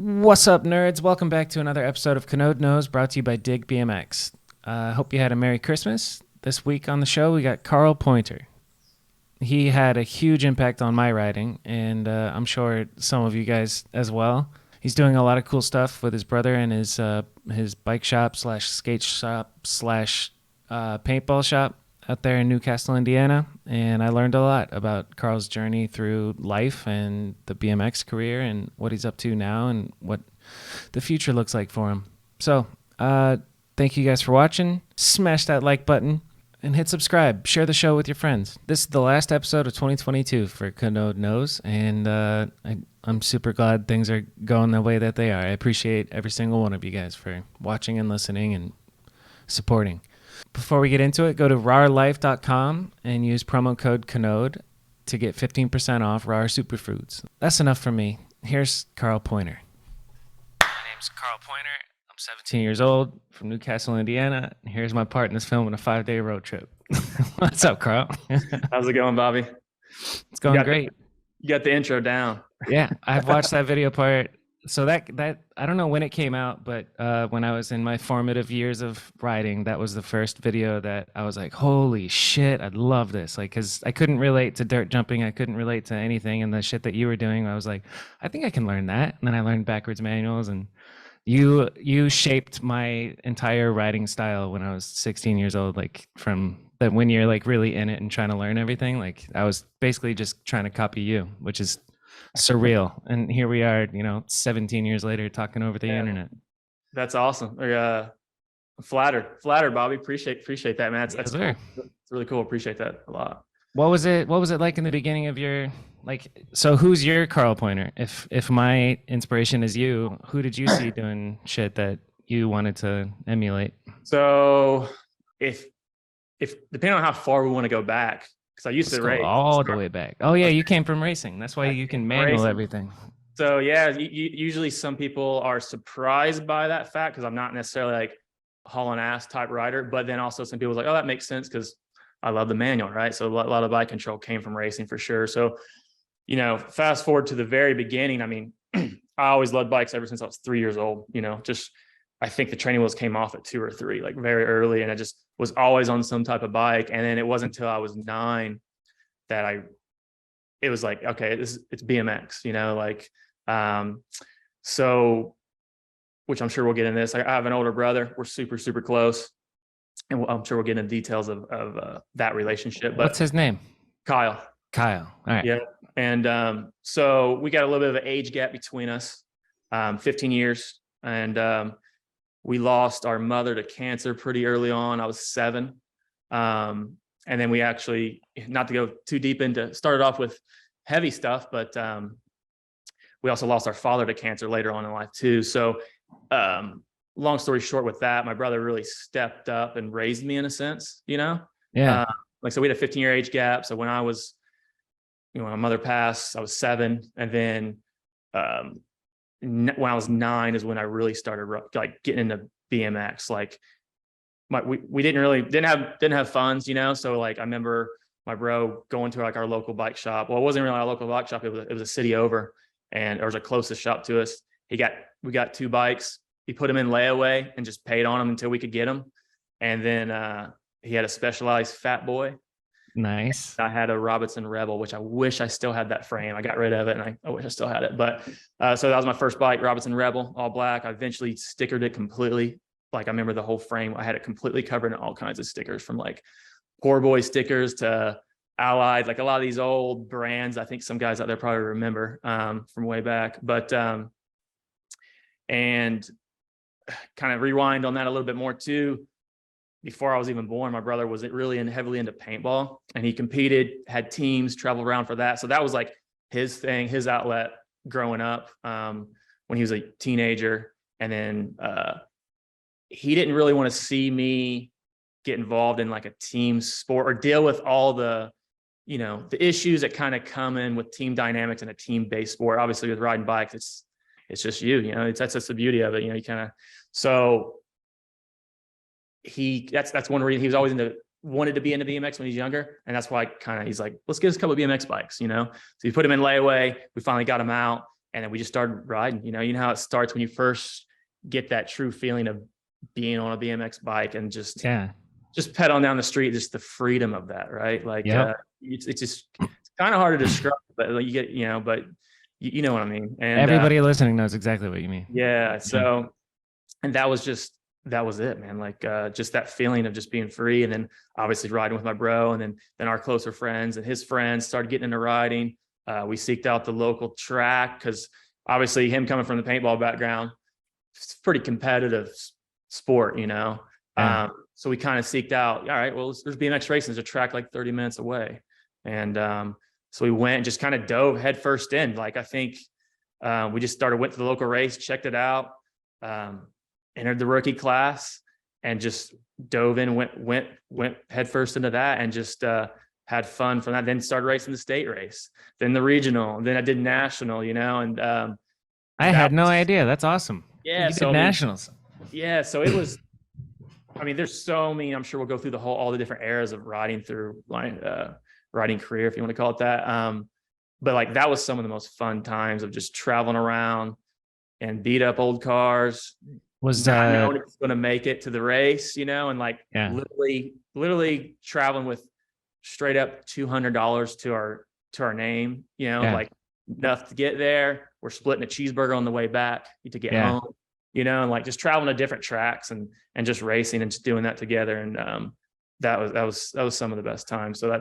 What's up, nerds? Welcome back to another episode of Kanode Knows, brought to you by DIGBMX. Hope you had a Merry Christmas. This week on the show, we got Karl Poynter. He had a huge impact on my riding, and I'm sure some of you guys as well. He's doing a lot of cool stuff with his brother and his bike shop slash skate shop slash paintball shop out there in Newcastle, Indiana. And I learned a lot about Karl's journey through life and the BMX career and what he's up to now and what the future looks like for him. So, thank you guys for watching. Smash that like button and hit subscribe. Share the show with your friends. This is the last episode of 2022 for Kanode Knows, and I'm super glad things are going the way that they are. I appreciate every single one of you guys for watching and listening and supporting. Before we get into it, go to rarlife.com and use promo code Kanode to get 15% off RAR Superfoods. That's enough for me. Here's Karl Poynter. My name's Karl Poynter. I'm 17 years old from Newcastle, Indiana. Here's my part in this film in a 5-day road trip. What's up, Karl? How's it going, Bobby? It's going great. You got the intro down. Yeah, I've watched that video part. So that I don't know when it came out, but when I was in my formative years of riding, that was the first video that I was like, holy shit, I love this. Like, because I couldn't relate to dirt jumping. I couldn't relate to anything. And the shit that you were doing, I was like, I think I can learn that. And then I learned backwards manuals, and you shaped my entire riding style when I was 16 years old. Like, from that, when you're like really in it and trying to learn everything, like I was basically just trying to copy you, which is surreal. And here we are, 17 years later, talking over the internet. That's awesome. Flattered, Bobby. Appreciate that, man. That's cool. It's really cool. Appreciate that a lot. What was it like in the beginning of your, so who's your Karl Poynter? If my inspiration is you, who did you see doing shit that you wanted to emulate? So if depending on how far we want to go back, because I used to race all the way back. Oh yeah, you came from racing. That's why you can manual everything. So yeah, usually some people are surprised by that fact, because I'm not necessarily like hauling ass type rider, but then also some people are like, oh, that makes sense because I love the manual, right? So a lot of bike control came from racing for sure. So, fast forward to the very beginning. I mean, I always loved bikes ever since I was 3 years old. I think the training wheels came off at 2 or 3, like very early. And I just was always on some type of bike. And then it wasn't until I was 9 that it was like, okay, it's BMX, so, which I'm sure we'll get into this. I have an older brother. We're super, super close. And I'm sure we'll get into details of that relationship. But what's his name? Kyle. All right. Yeah. And so we got a little bit of an age gap between us, 15 years. And we lost our mother to cancer pretty early on. I was 7. And then we actually, not to go too deep into, started off with heavy stuff, but we also lost our father to cancer later on in life too. So long story short with that, my brother really stepped up and raised me in a sense, Yeah. So we had a 15-year age gap. So when I was, when my mother passed, I was 7. And then when I was 9 is when I really started like getting into BMX. Like we didn't have funds, So like I remember my bro going to like our local bike shop. Well, it wasn't really our local bike shop. It was a city over, and it was the closest shop to us. We got 2 bikes. He put them in layaway and just paid on them until we could get them. And then he had a Specialized Fat Boy. Nice. I had a Robinson Rebel, which I wish I still had that frame. I got rid of it, and I wish I still had it. But so that was my first bike, Robinson Rebel, all black. I eventually stickered it completely. Like I remember the whole frame. I had it completely covered in all kinds of stickers, from like Poor Boy stickers to Allied, like a lot of these old brands. I think some guys out there probably remember from way back. But and kind of rewind on that a little bit more too. Before I was even born, my brother was really heavily into paintball, and he competed, had teams, traveled around for that. So that was like his thing, his outlet growing up when he was a teenager. And then he didn't really want to see me get involved in like a team sport or deal with all the, the issues that kind of come in with team dynamics and a team-based sport. Obviously with riding bikes, it's just that's the beauty of it. You kind of, so that's one reason he was always wanted to be into BMX when he's younger. And that's why he's like, let's get us a couple of BMX bikes, So we put him in layaway. We finally got him out. and then we just started riding. You know how it starts when you first get that true feeling of being on a BMX bike and just pedaling down the street, just the freedom of that, right? Like, it's just, it's kind of hard to describe, but like you get, but you know what I mean? And everybody listening knows exactly what you mean. Yeah. So, and that was it, man. Like, just that feeling of just being free. And then obviously riding with my bro, and then our closer friends and his friends started getting into riding. We seeked out the local track, because obviously him coming from the paintball background, it's a pretty competitive sport, so we kind of seeked out, all right, well, there's BMX racing. There's a track like 30 minutes away. And so we went and just kind of dove headfirst in. Like, I think we just went to the local race, checked it out, entered the rookie class, and just dove in, went headfirst into that, and just had fun from that. Then started racing the state race, then the regional, and then I did national, and I had no idea. That's awesome. Yeah. You did nationals. Yeah. So it was, there's so many, I'm sure we'll go through all the different eras of riding through riding career, if you want to call it that. But like, that was some of the most fun times of just traveling around and beat up old cars. Was not knowing if it's going to make it to the race, and like literally traveling with straight up $200 to our name, like enough to get there. We're splitting a cheeseburger on the way back to get home, and like just traveling to different tracks and just racing and just doing that together. And that was some of the best times. So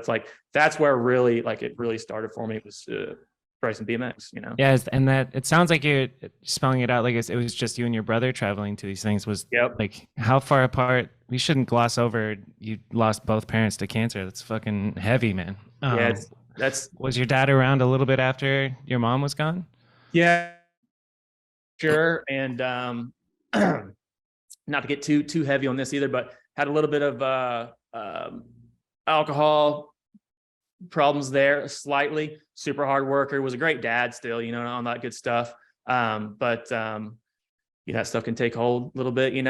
that's where really, like, it really started for me. It was racing BMX, Yeah, and that, it sounds like you're spelling it out like it was just you and your brother traveling to these things. Was like, how far apart? We shouldn't gloss over, you lost both parents to cancer. That's fucking heavy, man. Was your dad around a little bit after your mom was gone? Yeah, sure. And not to get too heavy on this either, but had a little bit of alcohol problems there, slightly. Super hard worker, was a great dad still, all that good stuff. But that stuff can take hold a little bit, and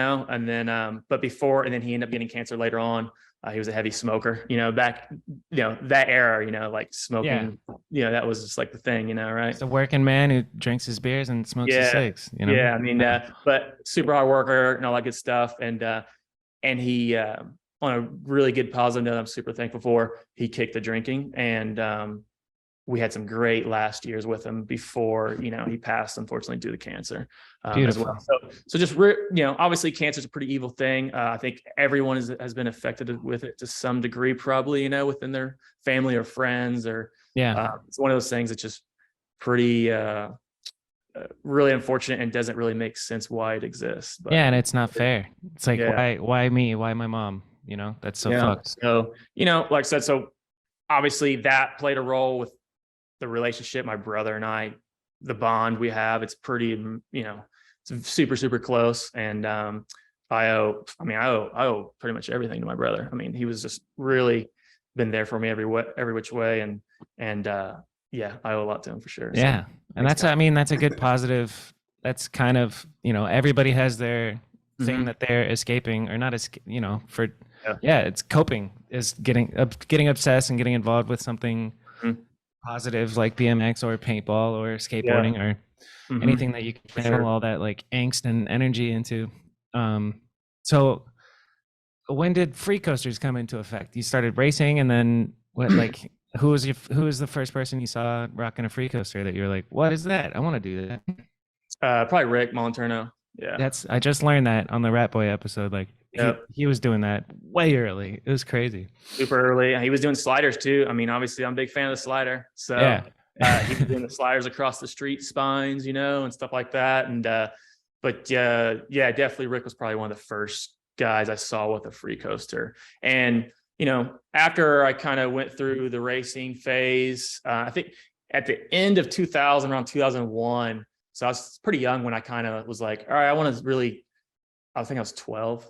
then and then he ended up getting cancer later on. He was a heavy smoker, back, that era, like smoking, that was just like the thing, right? It's a working man who drinks his beers and smokes his cigs, Yeah, but super hard worker and all that good stuff. And he, on a really good positive note, I'm super thankful for, he kicked the drinking. And we had some great last years with him before, he passed, unfortunately, due to cancer as well. So just, obviously cancer is a pretty evil thing. I think everyone has been affected with it to some degree, probably, within their family or friends, or it's one of those things that's just pretty really unfortunate and doesn't really make sense why it exists. But, and it's not fair. It's like, why me? Why my mom? That's so fucked. So, like I said, so obviously that played a role with the relationship, my brother and I, the bond we have. It's pretty, it's super, super close. And I owe pretty much everything to my brother. He was just really been there for me every which way. And I owe a lot to him for sure. Yeah. So, and that's a good positive. That's kind of, everybody has their thing that they're escaping, or not, it's coping, is getting obsessed and getting involved with something positive like BMX or paintball or skateboarding or anything that you can channel all that like angst and energy into. So when did free coasters come into effect? You started racing, and then what, like, who was the first person you saw rocking a free coaster that you were like, what is that? I want to do that. Probably Rick Molinterno. Yeah. I just learned that on the Rat Boy episode. Like, he was doing that way early. It was crazy. Super early. He was doing sliders too. Obviously I'm a big fan of the slider. So he was doing the sliders across the street spines, and stuff like that. And, definitely Rick was probably one of the first guys I saw with a free coaster. And, after I kind of went through the racing phase, I think at the end of 2000, around 2001, so I was pretty young when I kind of was like, all right, I think I was 12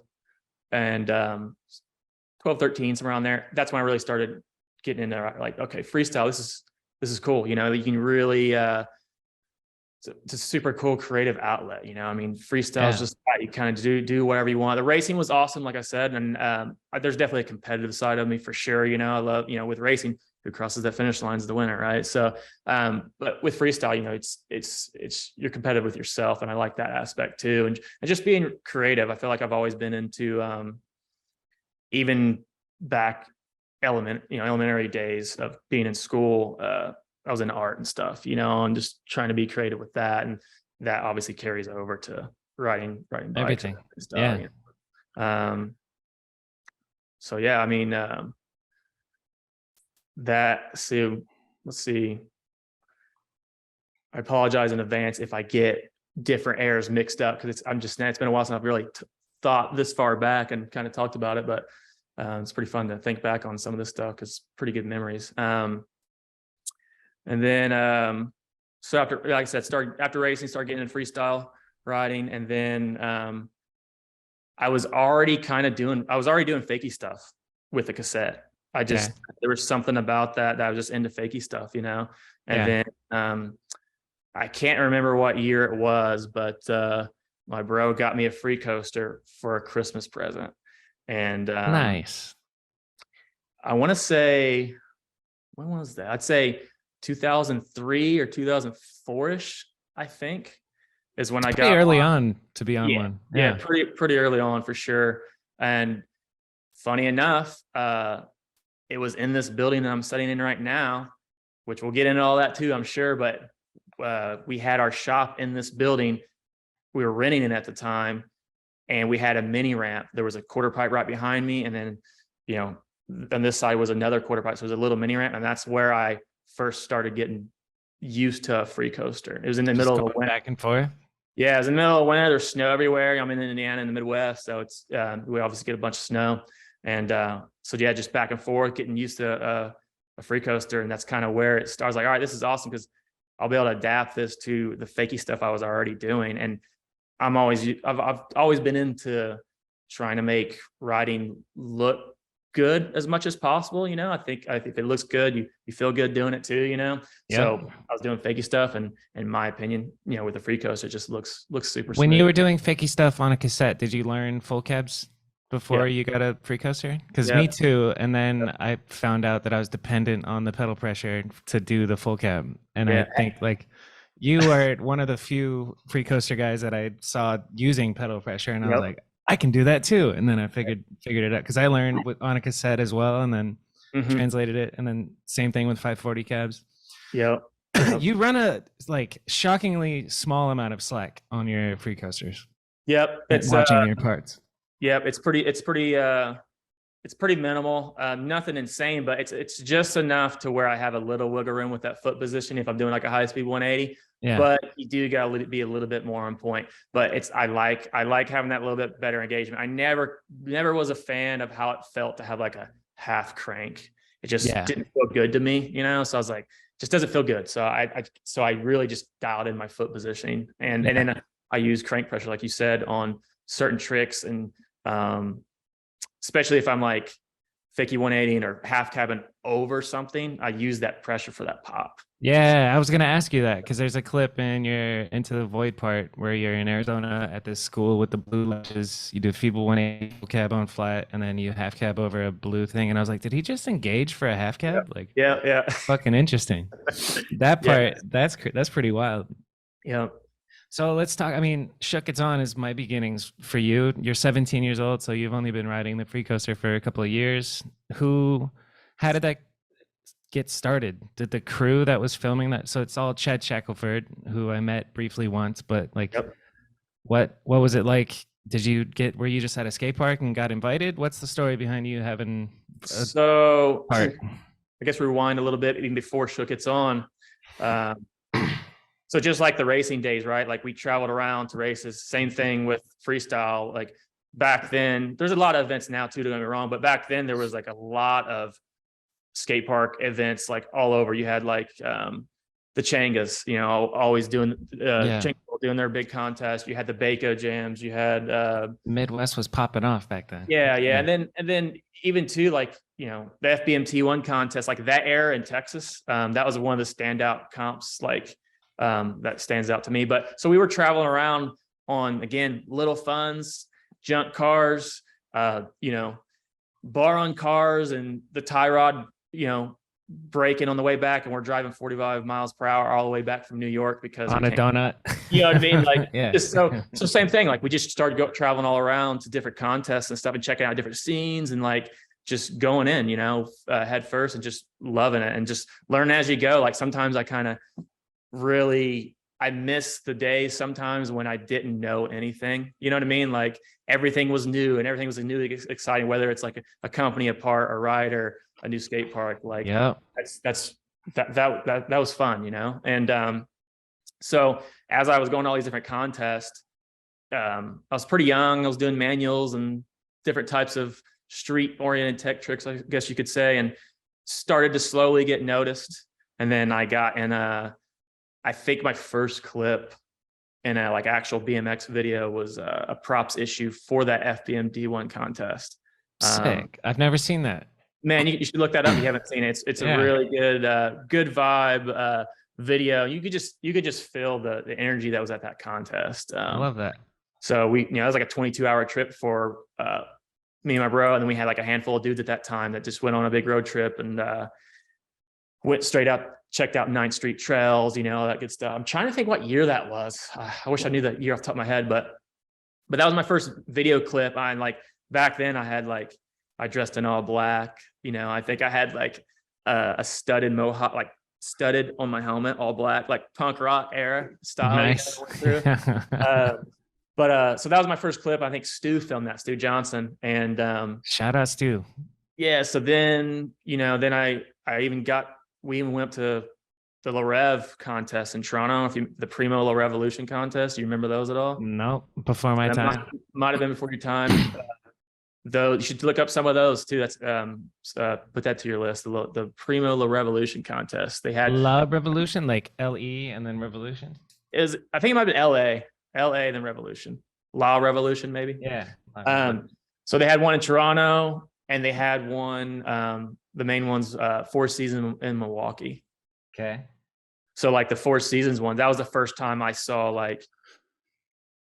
and 12, 13, somewhere around there. That's when I really started getting into, like, okay, freestyle, this is cool. You can really, it's a super cool creative outlet. Freestyle is just, you kind of do whatever you want. The racing was awesome, like I said. And there's definitely a competitive side of me for sure. I love, with racing, who crosses that finish line is the winner, right? So, but with freestyle, you know, it's you're competitive with yourself, and I like that aspect too, and just being creative. I feel like I've always been into even back elementary days of being in school. I was in art and stuff, you know, and just trying to be creative with that, and that obviously carries over to riding bikes Everything. and stuff. Yeah. You know? So yeah, I mean, let's see. I apologize in advance if I get different eras mixed up, because it's been a while since I've really thought this far back and kind of talked about it, but it's pretty fun to think back on some of this stuff because pretty good memories. And then, so after, like I said, after racing, started getting into freestyle riding. And then I was already doing fakie stuff with the cassette. There was something about that I was just into fakie stuff, you know? And then I can't remember what year it was, but my bro got me a free coaster for a Christmas present. And Nice. I want to say, when was that? I'd say 2003 or 2004-ish, I think, is when I got early on to be on one. Yeah, pretty early on for sure. And funny enough, it was in this building that I'm studying in right now, which we'll get into all that too, I'm sure. But we had our shop in this building. We were renting it at the time, and we had a mini ramp. There was a quarter pipe right behind me, and then, you know, on this side was another quarter pipe. So it was a little mini ramp, and that's where I first started getting used to a free coaster. It was in the middle of the winter. Back and forth. Yeah, it was in the middle of winter. There's snow everywhere. I'm in Indiana in the Midwest, so it's we obviously get a bunch of snow, and so yeah, just back and forth, getting used to a free coaster, and that's kind of where it starts. I was like, all right, this is awesome because I'll be able to adapt this to the fakie stuff I was already doing, and I've always been into trying to make riding look good as much as possible. You know, I think if it looks good, you feel good doing it too, you know? Yep. So I was doing fakie stuff, and in my opinion, you know, with the free coaster, it just looks super When smooth. you were doing fakie stuff on a cassette, did you learn full cabs before you got a free coaster? Because me too. And then I found out that I was dependent on the pedal pressure to do the full cab. And I think like you are one of the few free coaster guys that I saw using pedal pressure, and I was like, I can do that too. And then I figured it out because I learned on a cassette as well, and then translated it, and then same thing with 540 cabs. Yep. You run a like shockingly small amount of slack on your free coasters. Yep. It's watching your parts. Yep. It's pretty minimal. Nothing insane, but it's just enough to where I have a little wiggle room with that foot position if I'm doing like a high speed 180. Yeah. But you do got to be a little bit more on point. But I like having that little bit better engagement. I never was a fan of how it felt to have like a half crank. It just didn't feel good to me, you know. So I was like, just doesn't feel good. So I really just dialed in my foot positioning, and then I use crank pressure, like you said, on certain tricks, and especially if I'm like fakie 180 or half cabin over something, I use that pressure for that pop. Yeah, I was going to ask you that because there's a clip in your Into the Void part where you're in Arizona at this school with the blue ledges. You do feeble 180 cab on flat, and then you half cab over a blue thing. And I was like, did he just engage for a half cab? Like, yeah. Fucking interesting. That part, that's pretty wild. Yeah. So let's talk. I mean, Shook It's On is my beginnings for you. You're 17 years old, so you've only been riding the free coaster for a couple of years. How did that get started? Did the crew that was filming that? So it's all Chad Shackelford, who I met briefly once, but like, what was it like? Were you just at a skate park and got invited? What's the story behind you having so part? I guess rewind a little bit, even before Shook It's On. So just like the racing days, right? Like we traveled around to races, same thing with freestyle. Like back then, there's a lot of events now too, don't get me wrong, but back then there was like a lot of skate park events like all over. You had like the Changas, you know, always doing doing their big contest. You had the Baco jams. You had Midwest was popping off back then. Yeah. And then even too, like, you know, the FBMT1 contest, like that era in Texas, that was one of the standout comps, like that stands out to me. But so we were traveling around on, again, little funds, junk cars, you know, bar on cars, and the tie rod, you know, braking on the way back, and we're driving 45 miles per hour all the way back from New York because On a donut. you know what I mean? Like, Yeah. just so same thing. Like, we just started traveling all around to different contests and stuff, and checking out different scenes, and like just going in, you know, head first, and just loving it, and just learn as you go. Like, sometimes I kind of I miss the days sometimes when I didn't know anything. You know what I mean? Like, everything was new, and everything was new, exciting, whether it's like a company, a part, a ride, or a new skate park. Like, Yeah. that was fun, you know? And so as I was going to all these different contests, I was pretty young. I was doing manuals and different types of street oriented tech tricks, I guess you could say, and started to slowly get noticed. And then I got in I think my first clip in a like actual BMX video was a props issue for that FBM D1 contest. Sick. I've never seen that. Man, you should look that up if you haven't seen it. It's Yeah. a really good vibe video. You could just feel the energy that was at that contest. I love that. So it was like a 22-hour trip for me and my bro, and then we had like a handful of dudes at that time that just went on a big road trip and went straight up, checked out 9th Street trails, you know, that good stuff. I'm trying to think what year that was. I wish I knew the year off the top of my head, but that was my first video clip. And like back then I dressed in all black, you know. I think I had like a studded mohawk, like studded on my helmet, all black, like punk rock era style. Nice. So that was my first clip. I think Stu filmed that, Stu Johnson. And shout out Stu. yeah. So then, you know, we even went to the La Rev contest in Toronto. The Primo La Revolution contest. You remember those at all? No, before my time. Might have been before your time. Though you should look up some of those too. That's put that to your list. The Primo La Revolution contest. They had La Revolution, like LE and then Revolution. I think it might have been LA then Revolution. La Revolution maybe. Yeah. So they had one in Toronto, and they had one. The main one's Four Seasons in Milwaukee. Okay. So like the Four Seasons one, that was the first time I saw like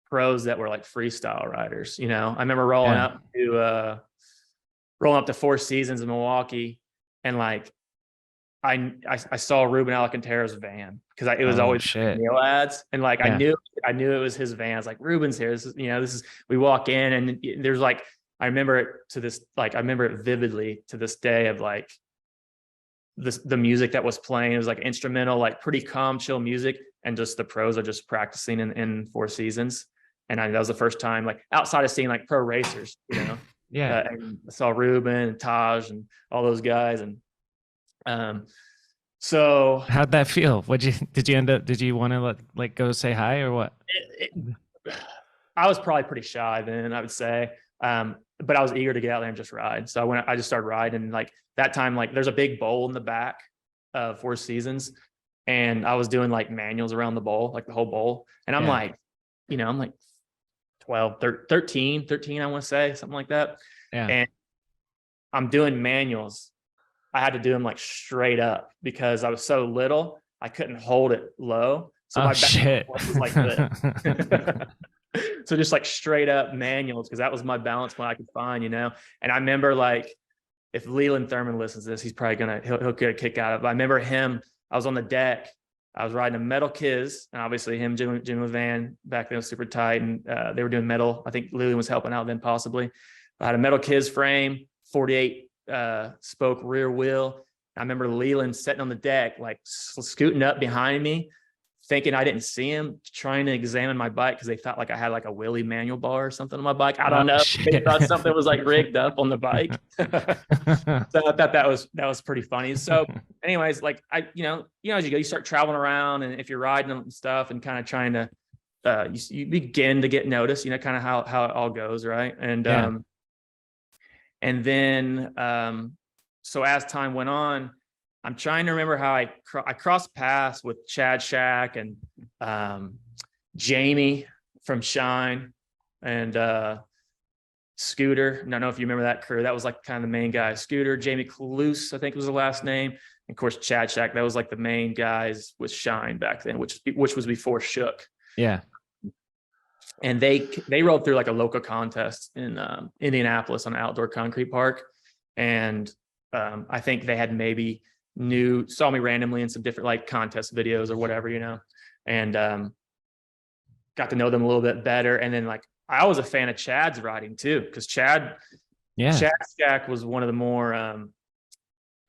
pros that were like freestyle riders. You know, I remember rolling up to Four Seasons in Milwaukee, and like I saw Ruben Alcantara's van because it was always meal ads, and like I knew it was his van. I was like, Ruben's here. This is we walk in, and there's like I remember it vividly to this day of like the music that was playing. It was like instrumental, like pretty calm, chill music, and just the pros are just practicing in Four Seasons. And that was the first time, like outside of seeing like pro racers, you know. Yeah. And I saw Ruben and Taj and all those guys, and so how'd that feel? Did you want to like go say hi or what? I was probably pretty shy then, I would say. But I was eager to get out there and just ride. So I just started riding. Like that time, like there's a big bowl in the back of Four Seasons, and I was doing like manuals around the bowl, like the whole bowl. And I'm like, you know, I'm like 12, 13, I want to say, something like that. Yeah. And I'm doing manuals. I had to do them like straight up because I was so little, I couldn't hold it low. So my back was like this. So just like straight up manuals, because that was my balance point I could find, you know. And I remember like, if Leland Thurman listens to this, he's probably he'll get a kick out of it. But I remember him, I was on the deck, I was riding a metal Kiz, and obviously Jim Levan back then was super tight, and they were doing metal. I think Leland was helping out then possibly. I had a metal Kiz frame, 48 spoke rear wheel. I remember Leland sitting on the deck, like scooting up behind me, thinking I didn't see him, trying to examine my bike because they thought like I had like a Willie manual bar or something on my bike. I don't know. They thought something was like rigged up on the bike. So I thought that was pretty funny. So anyways, like as you go, you start traveling around, and if you're riding and stuff and kind of trying to, you begin to get noticed, you know, kind of how it all goes. Right. And then, so as time went on, I'm trying to remember how I crossed paths with Chad Shack and Jamie from Shine and Scooter. I don't know if you remember that crew. That was like kind of the main guy. Scooter, Jamie Cluse, I think was the last name. And of course, Chad Shack. That was like the main guys with Shine back then, which was before Shook. Yeah. And they rolled through like a local contest in Indianapolis on an outdoor concrete park, and I think they had maybe saw me randomly in some different like contest videos or whatever, and got to know them a little bit better. And then like I was a fan of Chad's riding too, because Chad Stack was one of the more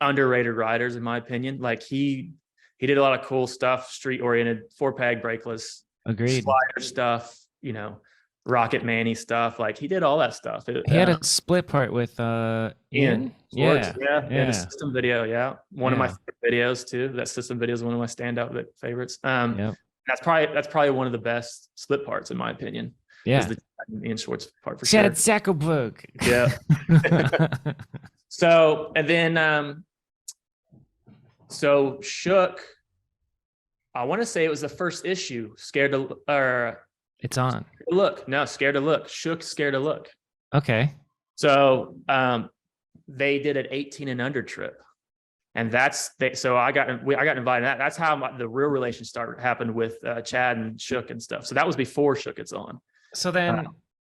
underrated riders in my opinion. Like he did a lot of cool stuff, street oriented, 4-peg brakeless, Agreed. slider stuff, Rocket Manny stuff. Like he did all that stuff. He had a split part with Ian. Schwartz, in a system video. Yeah. One of my videos too. That system video is one of my standout favorites. That's probably one of the best split parts in my opinion. Yeah. Is the Ian Schwartz part for Chad sure. Sackelberg. Yeah. So, and then, so Shook, I want to say it was the first issue, Scared to Look. Shook, Scared to Look. Okay. So they did an 18 and under trip, and so I got invited. That's how the real relation happened with Chad and Shook and stuff. So that was before Shook It's On. So then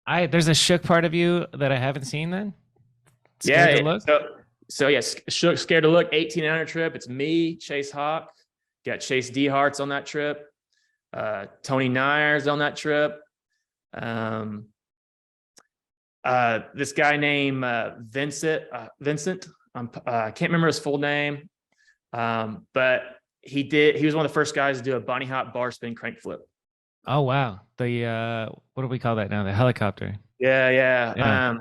there's a Shook part of you that I haven't seen then. Scared to Look. So yes, Shook, Scared to Look, 18 and under trip. It's me, Chase Hawk, got Chase D Hart's on that trip. Tony Nyers on that trip. This guy named Vincent. I can't remember his full name, but he was one of the first guys to do a bunny hop bar spin crank flip. Oh wow! The what do we call that now? The helicopter. Yeah.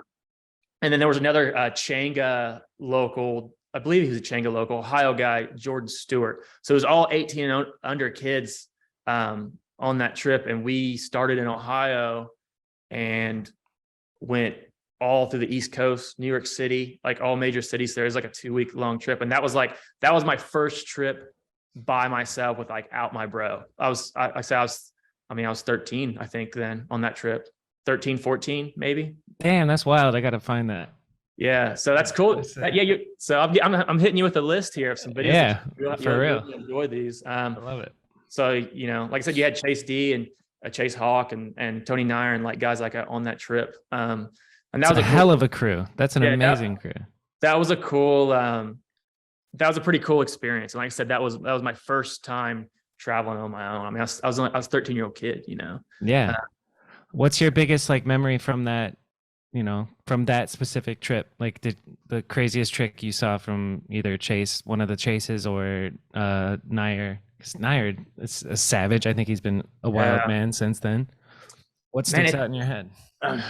And then there was another Changa local. I believe he was a Changa local, Ohio guy, Jordan Stewart. So it was all 18 and under kids on that trip, and we started in Ohio and went all through the East Coast, New York City, like all major cities. There was like a 2-week long trip, and that was my first trip by myself without my bro. I was 13, I think, then on that trip. 13, 14, maybe. Damn, that's wild. I got to find that. Yeah, so that's cool. So I'm hitting you with a list here of some videos. Yeah, for real. Really enjoy these. I love it. So like I said, you had Chase D and Chase Hawk and Tony Nyer and like guys like on that trip. And that was a hell of a crew. That's an amazing crew. That was a cool. That was a pretty cool experience. And like I said, that was my first time traveling on my own. I mean, I was a 13-year-old kid. Yeah. What's your biggest memory from that? From that specific trip, like the craziest trick you saw from either one of the Chases, or Nyer. Because Nyer is a savage. I think he's been a wild man since then. What sticks out in your head? I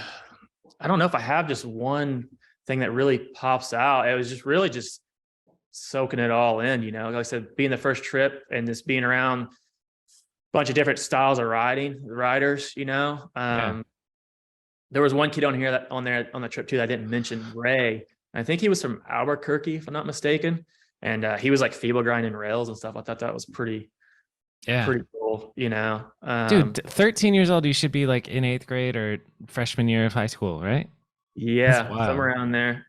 don't know if I have just one thing that really pops out. It was just really just soaking it all in, like I said, being the first trip and just being around a bunch of different styles of riders, There was one kid on the trip too that I didn't mention, Ray. I think he was from Albuquerque, if I'm not mistaken. And he was like feeble grinding rails and stuff. I thought that was pretty cool, Dude, 13 years old, you should be like in 8th grade or freshman year of high school, right? Yeah, somewhere around there.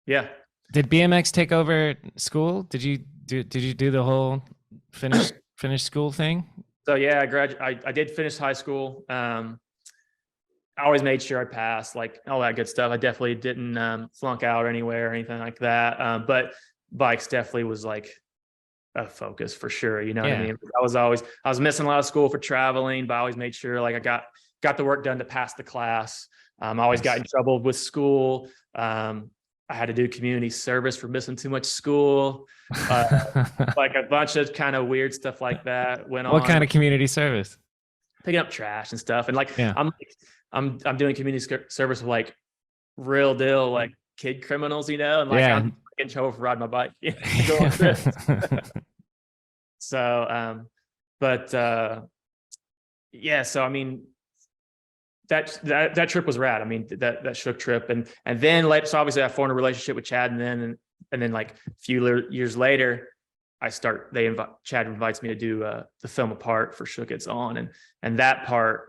Yeah. Did BMX take over school? Did you do the whole finish school thing? So yeah, I did finish high school. I always made sure I passed, like all that good stuff. I definitely didn't flunk out anywhere or anything like that. But bikes definitely was like a focus for sure. You know what I mean? I was missing a lot of school for traveling, but I always made sure like I got the work done to pass the class. I always got in trouble with school. I had to do community service for missing too much school. Like a bunch of kind of weird stuff like that went on. What kind of community service? Picking up trash and stuff. And I'm doing community service with like real deal, like kid criminals, and like I'm in trouble for riding my bike. Go on trips. So, so I mean, that trip was rad. I mean, that Shook trip, and then later, so obviously I formed a relationship with Chad, and then like a few years later, Chad invites me to do the film a part for Shook It's On, and that part,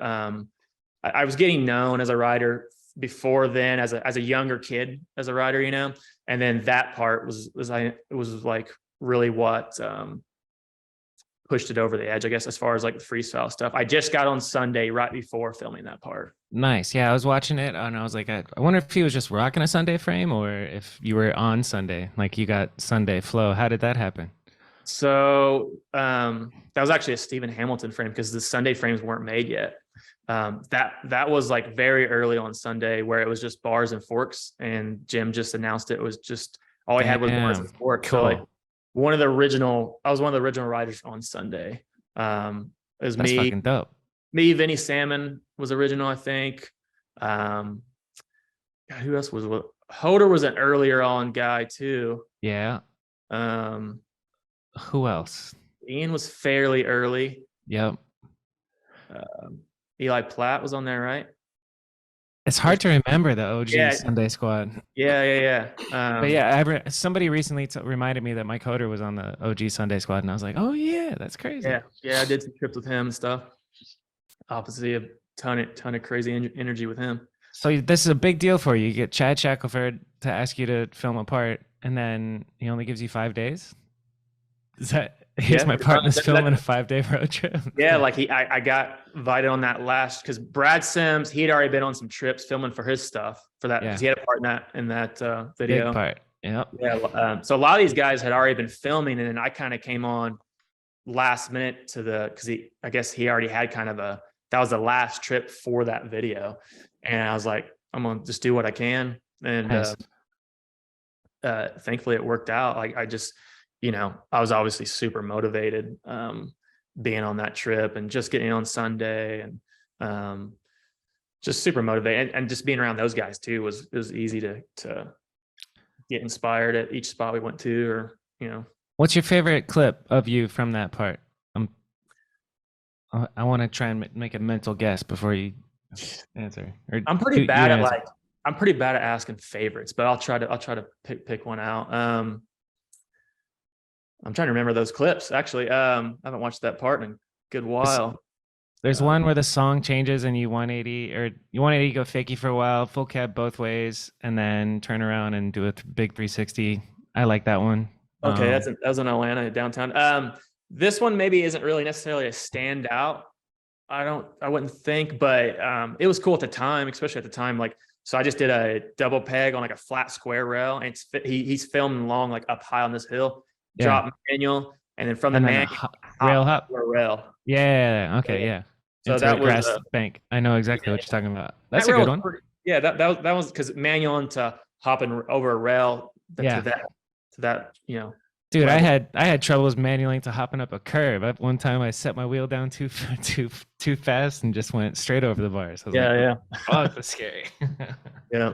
I was getting known as a rider before then, as a younger kid, as a rider, and then that part was like really what pushed it over the edge, I guess, as far as like the freestyle stuff. I just got on Sunday right before filming that part. Nice. Yeah, I was watching it and I was like, I wonder if he was just rocking a Sunday frame or if you were on Sunday, like you got Sunday flow. How did that happen? So that was actually a Stephen Hamilton frame because the Sunday frames weren't made yet. That was like very early on Sunday where it was just bars and forks, and Jim just announced it was just all he had was bars and forks. Cool. So like I was one of the original riders on Sunday. It was That's fucking dope. Me, Vinny Salmon was original, I think. God, who else was? Hoder was an earlier on guy too. Yeah. Who else? Ian was fairly early. Yep. Eli Platt was on there, right? It's hard to remember the OG Sunday squad. Yeah. But yeah, somebody recently reminded me that Mike Hoder was on the OG Sunday squad, and I was like, oh yeah, that's crazy. Yeah, I did some trips with him and stuff. Obviously, a ton of crazy energy with him. So this is a big deal for you. You get Chad Shackelford to ask you to film a part, and then he only gives you 5 days. Is that here's my partner's filming a 5-day road trip? Yeah, like I got invited on that last because Brad Sims, he had already been on some trips filming for his stuff for that because he had a part in that video. Big part. Yep. Yeah. So a lot of these guys had already been filming, and then I kind of came on last minute because I guess he already had kind of that was the last trip for that video, and I was like, I'm gonna just do what I can, and nice. Thankfully it worked out. Like I just, I was obviously super motivated being on that trip and just getting on Sunday and just super motivated, and just being around those guys too was easy to get inspired at each spot we went to, or What's your favorite clip of you from that part? I want to try and make a mental guess before you answer. I'm pretty bad at asking favorites, but I'll try to pick one out. I'm trying to remember those clips. Actually, I haven't watched that part in a good while. There's one where the song changes and you 180 go fakie for a while, full cab both ways, and then turn around and do a big 360. I like that one. Okay, that was in Atlanta, downtown. This one maybe isn't really necessarily a standout. I wouldn't think, but it was cool at the time, especially at the time. Like, so I just did a double peg on like a flat square rail, and he's filming along like up high on this hill, drop manual, and then from the manual rail hop rail. Yeah. Okay. Yeah. So into that was grass bank. I know exactly what you're talking about. That's a good one. That was because manual into hopping over a rail to that. Dude, I had troubles manualing to hopping up a curb. One time I set my wheel down too fast and just went straight over the bars. I was oh, that's scary. Yeah.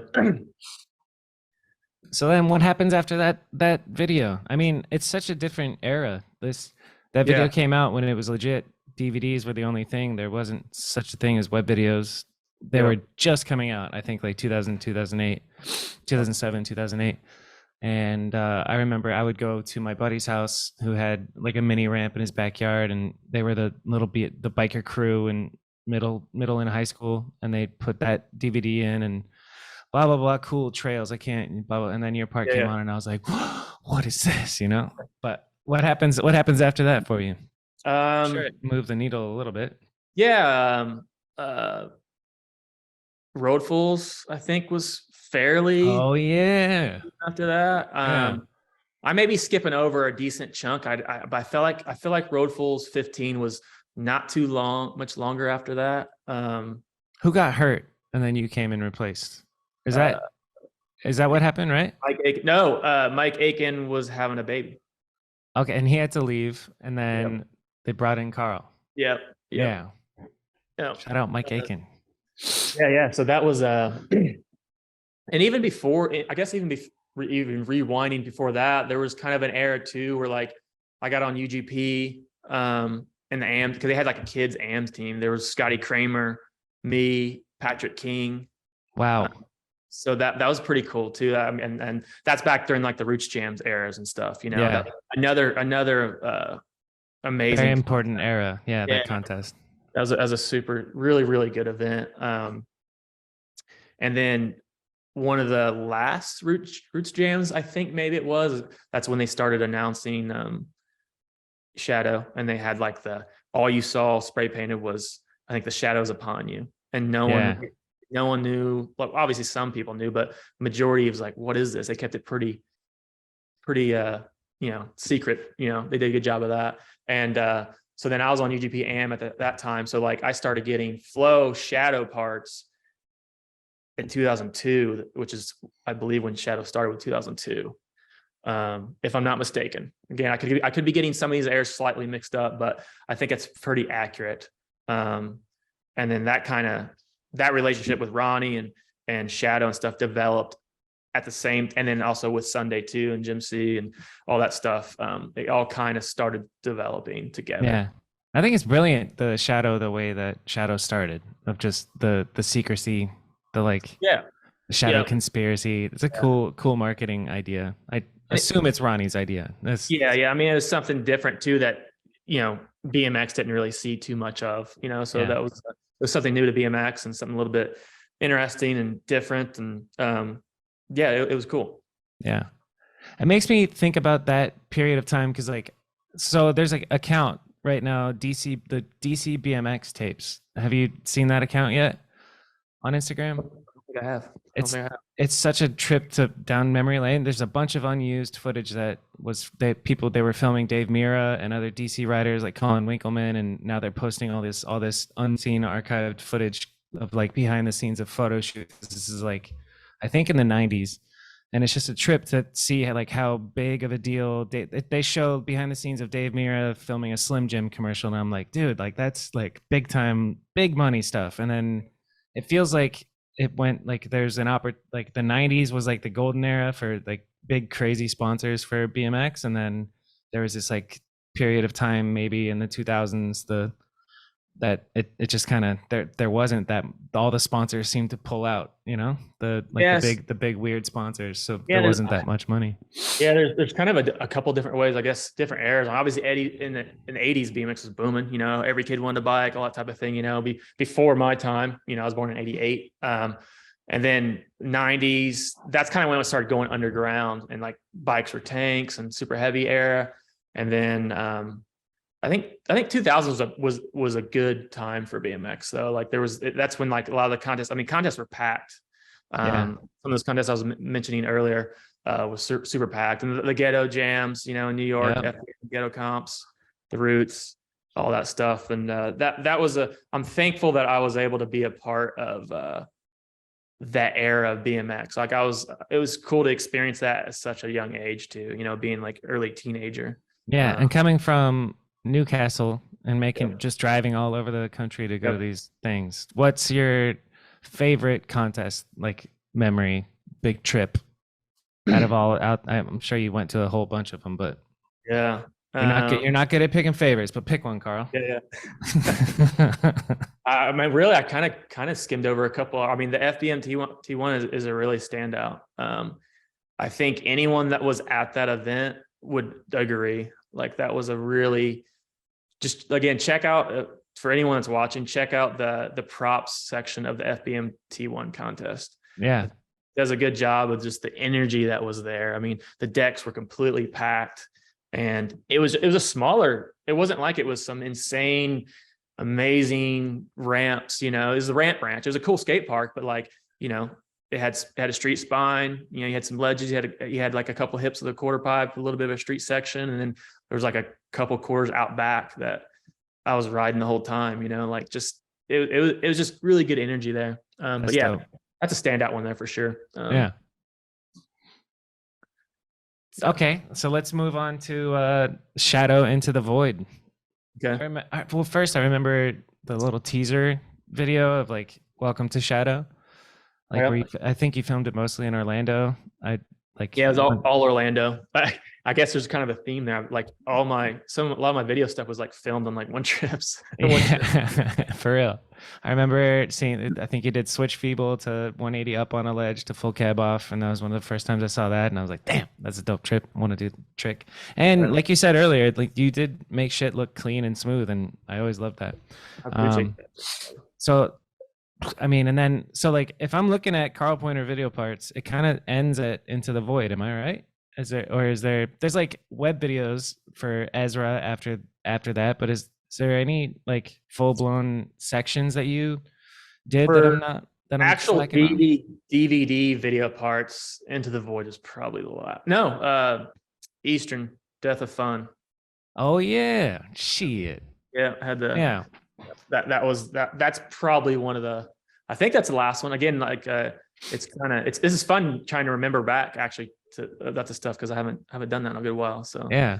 So then what happens after that video? I mean, it's such a different era. That video came out when it was legit. DVDs were the only thing. There wasn't such a thing as web videos. They were just coming out, I think like 2000, 2008, 2007, 2008. And I remember I would go to my buddy's house who had like a mini ramp in his backyard, and they were the biker crew in middle and high school, and they put that DVD in and blah blah blah, cool trails. I can't blah, blah, and then your part came on, and I was like, what is this? But what happens after that for you? I'm sure it moved the needle a little bit. Yeah. Road Fools, I think, was fairly. Oh yeah. After that, I may be skipping over a decent chunk. But I feel like Road Fools 15 was not too much longer after that. Who got hurt and then you came and replaced? Is that what happened? Right? Mike Aiken was having a baby. Okay, and he had to leave, and then they brought in Karl. Yep. Yeah. Shout out Mike Aiken. Yeah. So that was and even before, I guess even rewinding before that, there was kind of an era too where like I got on UGP and the AMS, because they had like a kids AMS team. There was Scotty Kramer, me, Patrick King. Wow. So that was pretty cool too. And that's back during like the Roots Jams eras and stuff. Another amazing, very important era. Yeah, that contest. That was a super, really, really good event. And then one of the last Roots Jams, I think maybe it was, that's when they started announcing shadow, and they had like all you saw spray painted was, I think, the shadows upon you, and no one knew. Well, obviously some people knew, but majority was like, what is this? They kept it pretty secret. They did a good job of that. And so then I was on UGP AM at that time. So like I started getting flow shadow parts in 2002, which is, I believe, when shadow started with 2002. If I'm not mistaken. Again, I could be getting some of these errors slightly mixed up, but I think it's pretty accurate. And then that relationship with Ronnie and Shadow and stuff developed at the same, and then also with Sunday too, and Jim C and all that stuff. They all kind of started developing together. Yeah. I think it's brilliant, the way that Shadow started, of just the secrecy, the Shadow conspiracy. It's a cool marketing idea. I assume it's Ronnie's idea. Yeah. I mean, it was something different too that, BMX didn't really see too much of, so that was something new to BMX and something a little bit interesting and different. And it was cool. Yeah. It makes me think about that period of time, because so there's an account right now, the DC BMX tapes. Have you seen that account yet on Instagram? I don't think I have. It's such a trip down memory lane. There's a bunch of unused footage that they were filming Dave Mira and other DC riders like Colin Winkleman, and now they're posting all this unseen archived footage of behind the scenes of photo shoots. This is I think in the 90s. And it's just a trip to see how big of a deal they show behind the scenes of Dave Mira filming a Slim Jim commercial. And I'm like, dude, that's big time, big money stuff. And then it feels like it went there's an the 90s was the golden era for big crazy sponsors for BMX. And then there was this period of time, maybe in the 2000s, that it just kind of there wasn't that, all the sponsors seemed to pull out, the big weird sponsors, so there wasn't that much money. There's kind of a couple different ways, I guess, different eras. Obviously Eddie in the 80s BMX was booming, every kid wanted a bike, all that type of thing, before my time. I was born in 88, and then 90s, that's kind of when it started going underground, and bikes were tanks and super heavy era. And then I think 2000 was a good time for BMX though. That's when a lot of the contests were packed. Some of those contests I was mentioning earlier was super packed, and the ghetto jams, in New York, ghetto comps, the Roots, all that stuff. And that was I'm thankful that I was able to be a part of that era of BMX. It was cool to experience that at such a young age too, being early teenager. Yeah. And coming from Newcastle and just driving all over the country to go to these things. What's your favorite contest memory, big trip out of all I'm sure you went to a whole bunch of them, but you're not good at picking favorites, but pick one, Karl. I mean, really, I kind of skimmed over a couple. I mean, the FBM T1 is a really standout. I think anyone that was at that event would agree. That was a really, just again, check out, for anyone that's watching, check out the props section of the FBM T1 contest. Yeah. It does a good job of just the energy that was there. I mean, the decks were completely packed, and it was a smaller, it wasn't like it was some insane, amazing ramps, it was the ramp branch. It was a cool skate park, but it had a street spine, you had some ledges, you had a couple hips of the quarter pipe, a little bit of a street section, and then there was a couple quarters out back that I was riding the whole time, just it was just really good energy there. But dope. That's a standout one there for sure. Okay, so let's move on to Shadow Into the Void. Okay. Well, first I remember the little teaser video of Welcome to Shadow. I think you filmed it mostly in Orlando. It was all Orlando. I guess there's kind of a theme there. A lot of my video stuff was filmed on one trips. For real. I remember seeing it. I think you did switch feeble to 180 up on a ledge to full cab off, and that was one of the first times I saw that, and I was like, damn, that's a dope trip. I want to do the trick. And like you said earlier, you did make shit look clean and smooth, and I always loved that. I appreciate that. So I mean, and then if I'm looking at Karl Poynter video parts, it kind of ends at Into the Void. Am I right? There's web videos for Ezra after after that. But is there any like full blown sections that you did For that I'm actual slacking on? DVD video parts, Into the Void is probably the last. No, Eastern Death of Fun. Oh yeah, shit. Yeah, I had the Yeah, that's probably one of the. I think that's the last one. Again, like it's kind of this is fun trying to remember back actually to about the stuff because I haven't done that in a good while. So yeah.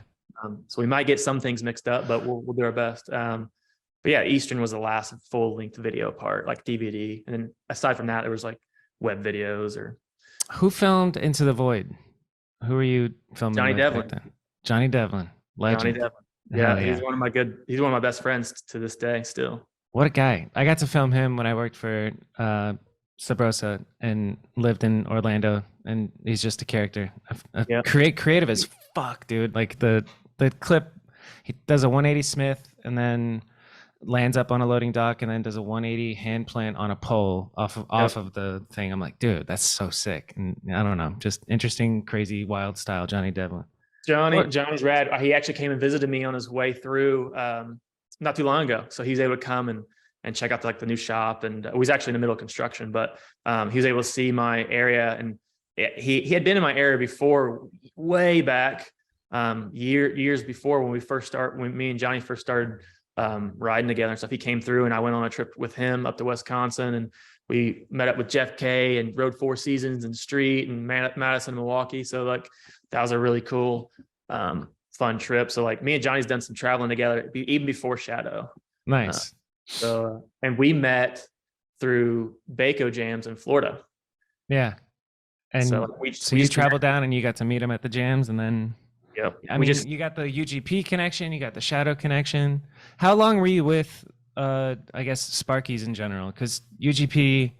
so we might get some things mixed up, but we'll do our best. But yeah, Eastern was the last full length video part, like DVD, and then aside from that, there was like web videos or Who filmed Into the Void? Who were you filming Johnny with back Devlin. then? Johnny Devlin, Johnny legend. Devlin. Hell Yeah, yeah. he's one of my best friends to this day still. What a guy. I got to film him when I worked for Sabrosa and lived in Orlando, and he's just a character. Yeah. Creative as fuck, dude. Like the clip, he does a 180 Smith and then lands up on a loading dock and then does a 180 hand plant on a pole off of the thing. I'm like, dude, that's so sick. And I don't know, just interesting, crazy, wild style, Johnny Devlin. Johnny's rad. He actually came and visited me on his way through not too long ago. So he was able to come and check out like the new shop. And we was actually in the middle of construction, but he was able to see my area. And he had been in my area before, way back years before when me and Johnny first started riding together and stuff. He came through and I went on a trip with him up to Wisconsin and we met up with Jeff K and rode 4 Seasons and Street and Madison, Milwaukee. So like that was a really cool, fun trip. So like me and Johnny's done some traveling together even before Shadow. Nice. And we met through Baco jams in Florida. Yeah. And so you traveled down and you got to meet him at the jams and then, yep. I mean, you got the UGP connection, you got the Shadow connection. How long were you with, I guess, Sparky's in general? Because UGP,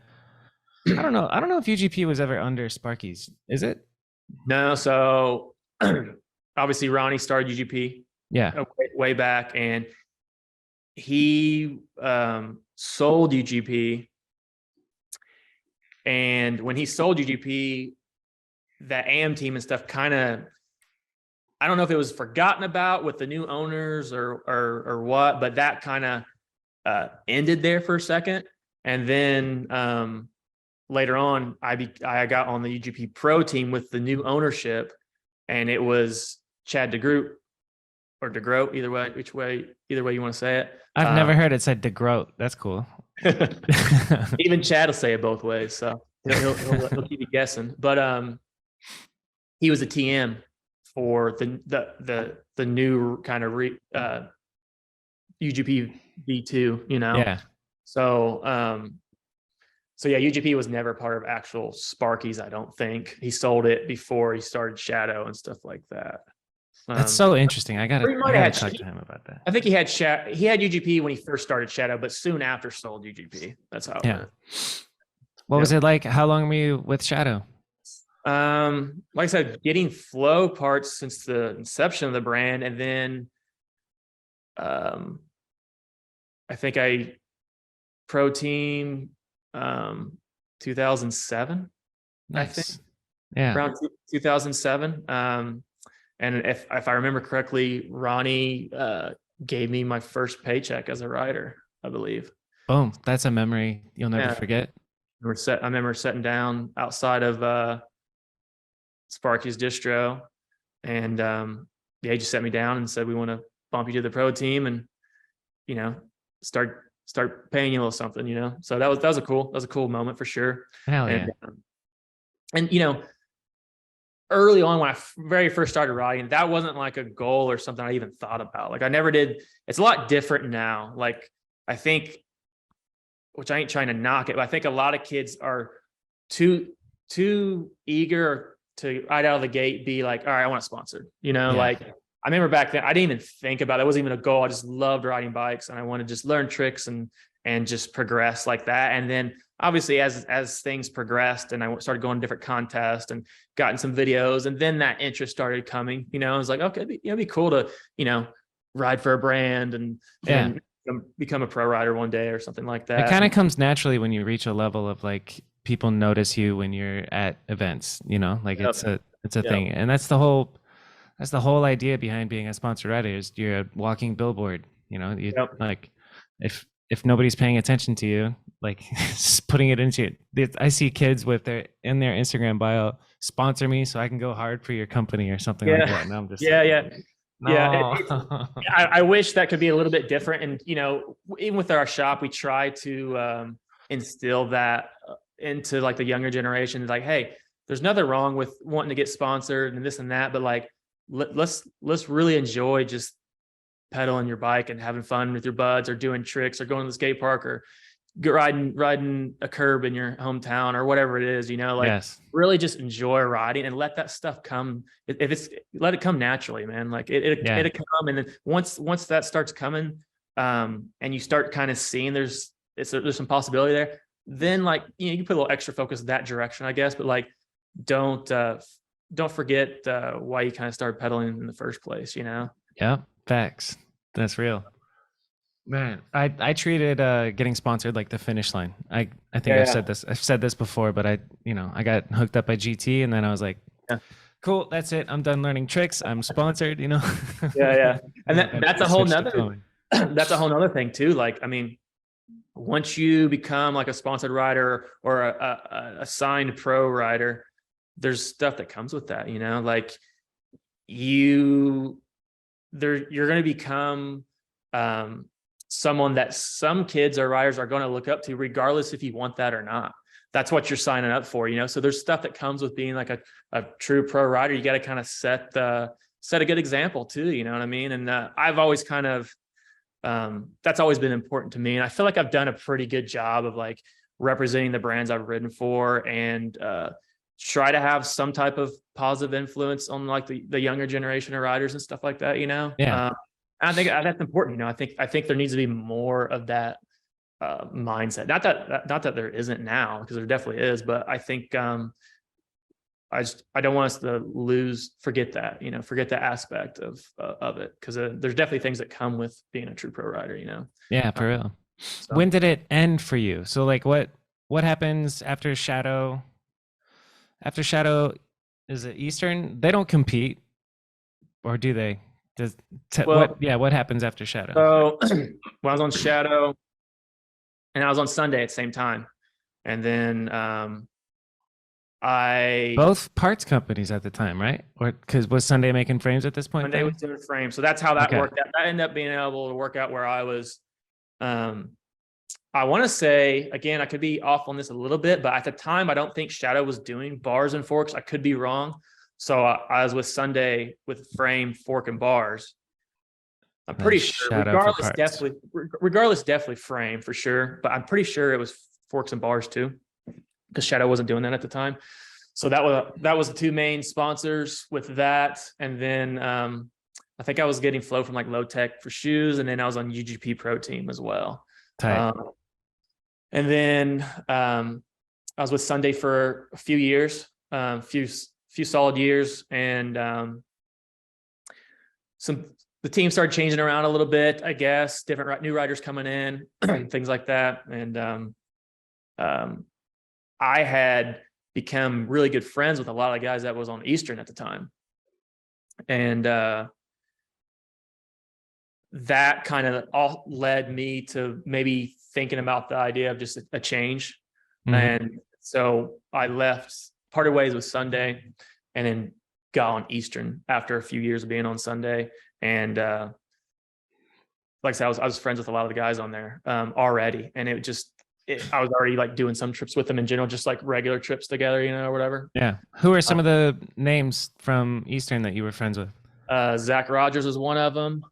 I don't know if UGP was ever under Sparky's. Is it? No. So obviously Ronnie started UGP. Yeah. Way back, and he sold UGP. And when he sold UGP, that AM team and stuff kind of, I don't know if it was forgotten about with the new owners or what, but that kind of ended there for a second. And then later on, I got on the UGP Pro team with the new ownership, and it was Chad DeGroot or DeGroat, either way you want to say it. I've never heard it said DeGroat. That's cool. Even Chad will say it both ways, so he'll keep you guessing. But he was a TM for the new kind of UGP V2, you know. Yeah. So yeah, UGP was never part of actual Sparky's. I don't think he sold it before he started Shadow and stuff like that. That's so interesting. I gotta talk to him about that. I think he had UGP when he first started Shadow, but soon after sold UGP. That's how it went. What was it like? How long were you with Shadow? Like I said, getting flow parts since the inception of the brand, and then I think I pro team 2007. Nice. I think. Yeah. Around 2007. And if I remember correctly, Ronnie gave me my first paycheck as a rider, I believe. Boom. That's a memory you'll never forget. I remember sitting down outside of Sparky's distro, and he just sat me down and said, "We want to bump you to the pro team, and you know, start paying you a little something, you know." So that was a cool moment for sure. Hell yeah. And you know, early on when I very first started riding, that wasn't like a goal or something I even thought about. Like I never did. It's a lot different now. Like I think, which I ain't trying to knock it, but I think a lot of kids are too eager to right out of the gate be like, all right, I want to sponsor, you know, like I remember back then, I didn't even think about it. It wasn't even a goal. I just loved riding bikes and I wanted to just learn tricks and just progress like that. And then obviously as things progressed and I started going to different contests and gotten some videos, and then that interest started coming, you know, I was like, okay, it'd be cool to, you know, ride for a brand and become a pro rider one day or something like that. It kind of comes naturally when you reach a level of like people notice you when you're at events, you know, like it's a thing. And that's the whole That's the whole idea behind being a sponsored rider is you're a walking billboard. You know, you Yep. like if nobody's paying attention to you, like just putting it into it. I see kids with their in their Instagram bio, sponsor me so I can go hard for your company or something like Yeah. that. And I'm just Yeah. like, Yeah. Yeah. no. I wish that could be a little bit different. And, even with our shop, we try to instill that into like the younger generation. Like, hey, there's nothing wrong with wanting to get sponsored and this and that, but like, let's really enjoy just pedaling your bike and having fun with your buds, or doing tricks, or going to the skate park, or riding a curb in your hometown, or whatever it is, like Yes. really just enjoy riding and let that stuff come. If it's, let it come naturally, man. Like it'll come. And then once that starts coming, and you start kind of seeing there's some possibility there, then like, you put a little extra focus that direction, I guess. But like, don't forget why you kind of started pedaling in the first place, Yeah. Facts. That's real. Man, I treated getting sponsored like the finish line. I think I've said this before, but I got hooked up by GT, and then I was like, Yeah. Cool, that's it. I'm done learning tricks. I'm sponsored, Yeah. And that's a whole nother that's a whole nother thing too. Like, I mean, once you become like a sponsored rider or a signed pro rider, there's stuff that comes with that, like you're going to become someone that some kids or riders are going to look up to, regardless if you want that or not. That's what you're signing up for, So there's stuff that comes with being like a true pro rider. You got to kind of set a good example too, you know what I mean? And I've always kind of, that's always been important to me. And I feel like I've done a pretty good job of like representing the brands I've ridden for, and try to have some type of positive influence on like the younger generation of riders and stuff like that, Yeah. I think that's important. I think there needs to be more of that mindset. Not that there isn't now, because there definitely is, but I think I don't want us to forget that aspect of it, because there's definitely things that come with being a true pro rider. Yeah, for real. So. When did it end for you? So like, what happens after Shadow? After Shadow, is it Eastern? They don't compete, or do they? What happens after Shadow? So when I was on Shadow, and I was on Sunday at the same time, and then both parts companies at the time, right? Or because was Sunday making frames at this point? Sunday was doing frames, so that's how that worked out. That ended up being able to work out where I was. I want to say, again, I could be off on this a little bit, but at the time, I don't think Shadow was doing bars and forks. I could be wrong. So I was with Sunday with frame, fork, and bars. I'm pretty sure, regardless, definitely frame for sure, but I'm pretty sure it was forks and bars too, because Shadow wasn't doing that at the time. So that was the two main sponsors with that. And then I think I was getting flow from like Low Tech for shoes, and then I was on UGP Pro Team as well. And then I was with Sunday for a few years, few solid years, and the team started changing around a little bit, I guess, different new riders coming in, things like that. And I had become really good friends with a lot of guys that was on Eastern at the time. And that kind of all led me to maybe thinking about the idea of just a change. Mm-hmm. And so I parted ways with Sunday, and then got on Eastern after a few years of being on Sunday. And like I said, I was friends with a lot of the guys on there already. And I was already like doing some trips with them in general, just like regular trips together, or whatever. Yeah. Who are some of the names from Eastern that you were friends with? Zach Rogers was one of them.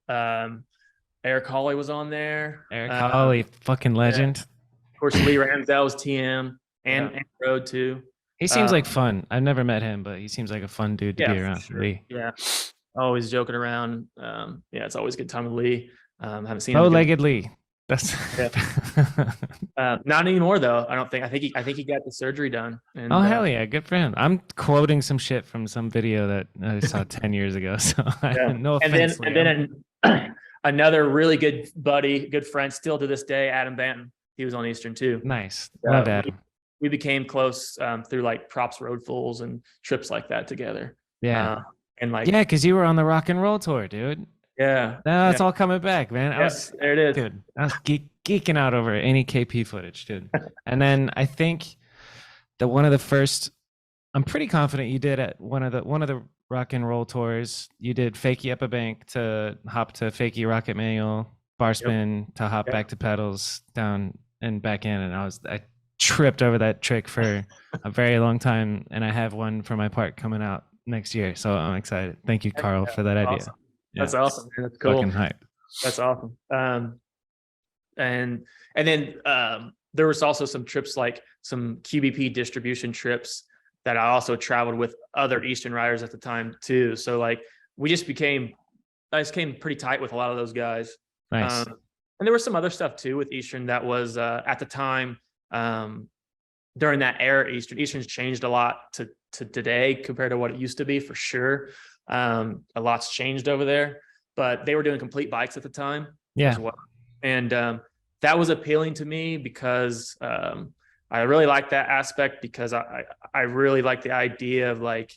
Eric Hawley was on there. Eric Hawley, fucking legend. Yeah. Of course, Lee Ramsdell was TM and Road too. He seems like fun. I've never met him, but he seems like a fun dude to be around. Sure. Lee. Yeah. Always joking around. It's always a good time with Lee. Haven't seen bow-legged Lee. That's not anymore though. I don't think. I think he got the surgery done. And, hell yeah, good for him. I'm quoting some shit from some video that I saw 10 years ago. So no offense. And then another really good buddy, good friend, still to this day, Adam Banton. He was on Eastern too. Nice, love Adam. We became close through like props road fulls and trips like that together. Yeah. And like, Yeah, because you were on the rock and roll tour, dude. yeah, Now yeah, it's all coming back, man. yes, there it is. Dude, I was geeking out over any KP footage, dude. And then I think that one of the first, I'm pretty confident you did at one of the rock and roll tours. You did fakie up a bank to hop to fakie rocket manual, bar Yep. spin to hop Yep. back to pedals down and back in, and I tripped over that trick for a very long time, and I have one for my part coming out next year, so I'm excited. Thank you, Carl, Yeah, for that idea. awesome. Yeah, That's awesome, man. That's fucking cool. hype. That's awesome. And then there was also some trips, like some QBP distribution trips that I also traveled with other Eastern riders at the time too. So like I just came pretty tight with a lot of those guys. Nice. And there was some other stuff too with Eastern that was at the time, during that era. Eastern's changed a lot to today compared to what it used to be, for sure. A lot's changed over there, but they were doing complete bikes at the time Yeah. as well. And that was appealing to me because I really like that aspect, because I really like the idea of like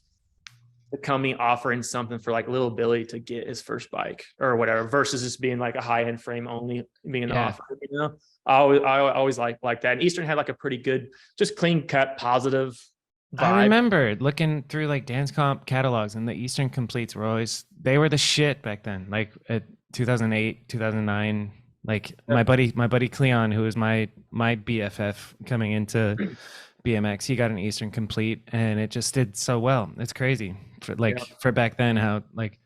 the company offering something for like little Billy to get his first bike or whatever, versus just being like a high-end frame only being offered, you know. I always like that. And Eastern had like a pretty good, just clean cut, positive vibe. I remember looking through like dance comp catalogs, and the Eastern completes were they were the shit back then. Like at 2008, 2009. Like my buddy Cleon, who was my BFF coming into BMX, he got an Eastern complete, and it just did so well. It's crazy for back then, how like,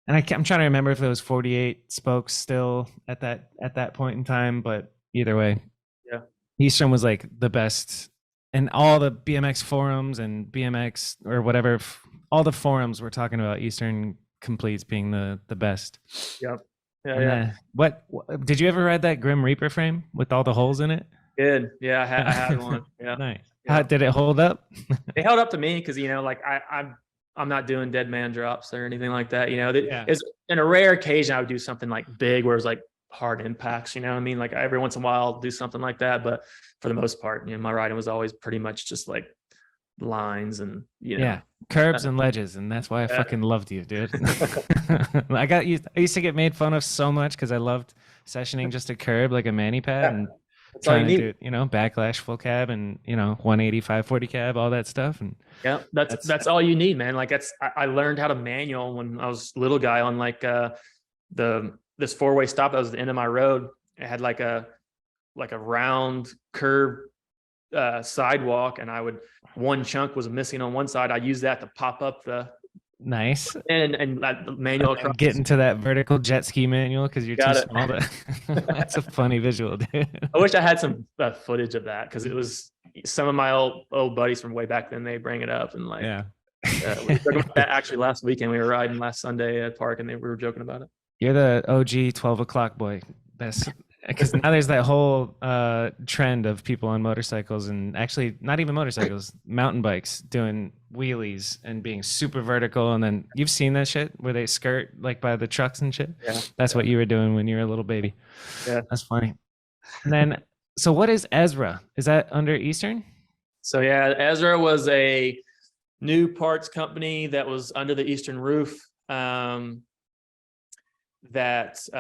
and I'm trying to remember if it was 48 spokes still at that point in time, but either way, Yeah. Eastern was like the best, and all the BMX forums and BMX or whatever, all the forums were talking about Eastern completes being the best. Yep. Yeah. And Yeah. what did you ever ride that Grim Reaper frame with all the holes in it? Good. Yeah. I had one. Yeah. Nice. Yeah. How did it hold up? It held up to me because, you know, like I'm not doing dead man drops or anything like that. You know, it's in a rare occasion I would do something like big where it's like hard impacts, you know what I mean? Like every once in a while I'll do something like that. But for the most part, you know, my riding was always pretty much just like lines and, you know, curbs and ledges, and that's why I fucking loved you, dude. I used to get made fun of so much because I loved sessioning just a curb like a mani pad and that's all you trying to need. do, you know, backlash full cab and, you know, 180 540 cab, all that stuff. And yeah, that's all you need, man. Like I learned how to manual when I was little guy on like this four-way stop that was the end of my road. It had like a round curve sidewalk, and one chunk was missing on one side. I used that to pop up the nice and manual across. Get into that vertical jet ski manual because you're too small to. That's a funny visual, dude. I wish I had some footage of that, because it was some of my old buddies from way back then. They bring it up, and like, we were talking about that actually last weekend. We were riding last Sunday at park, and we were joking about it. You're the OG 12 o'clock boy. That's because now there's that whole trend of people on motorcycles, and actually not even motorcycles, mountain bikes, doing wheelies and being super vertical. And then you've seen that shit where they skirt like by the trucks and shit. Yeah. That's what you were doing when you were a little baby. Yeah. That's funny. And then, so what is Ezra? Is that under Eastern? So yeah, Ezra was a new parts company that was under the Eastern roof. That is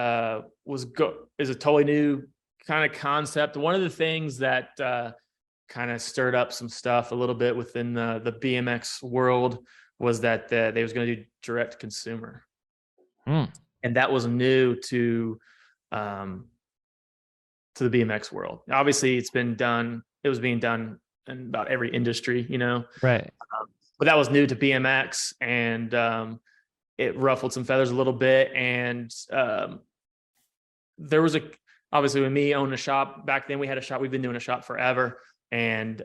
a totally new kind of concept. One of the things that kind of stirred up some stuff a little bit within the BMX world was that they was going to do direct to consumer, and that was new to the BMX world. Obviously, it was being done in about every industry, you know. Right. But that was new to BMX, and it ruffled some feathers a little bit. And there was obviously with me owning a shop back then, we had a shop, we've been doing a shop forever. And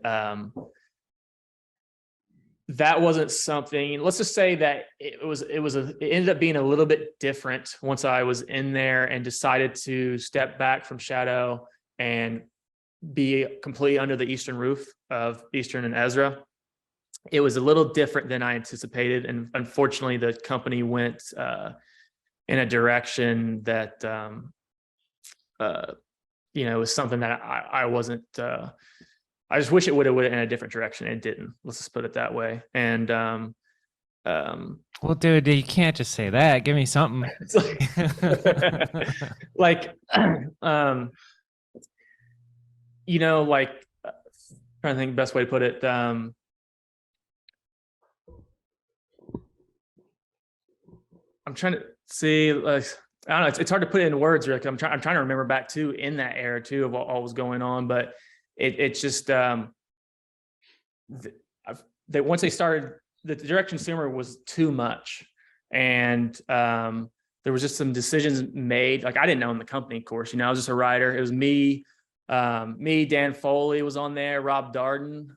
that wasn't something, let's just say that it ended up being a little bit different once I was in there and decided to step back from Shadow and be completely under the Eastern roof of Eastern and Ezra. It was a little different than I anticipated. And unfortunately, the company went in a direction that, was something that I wasn't, I just wish it would have went in a different direction. It didn't. Let's just put it that way. And Well, dude, you can't just say that. Give me something. It's like, um, like trying to think the best way to put it. I'm trying to see, like, I don't know. It's hard to put it in words. Like I'm trying to remember back too in that era too of what all was going on, but it's just that once they started, the direct consumer was too much, and there was just some decisions made. Like I didn't own the company, of course. I was just a writer. It was me. Dan Foley was on there. Rob Darden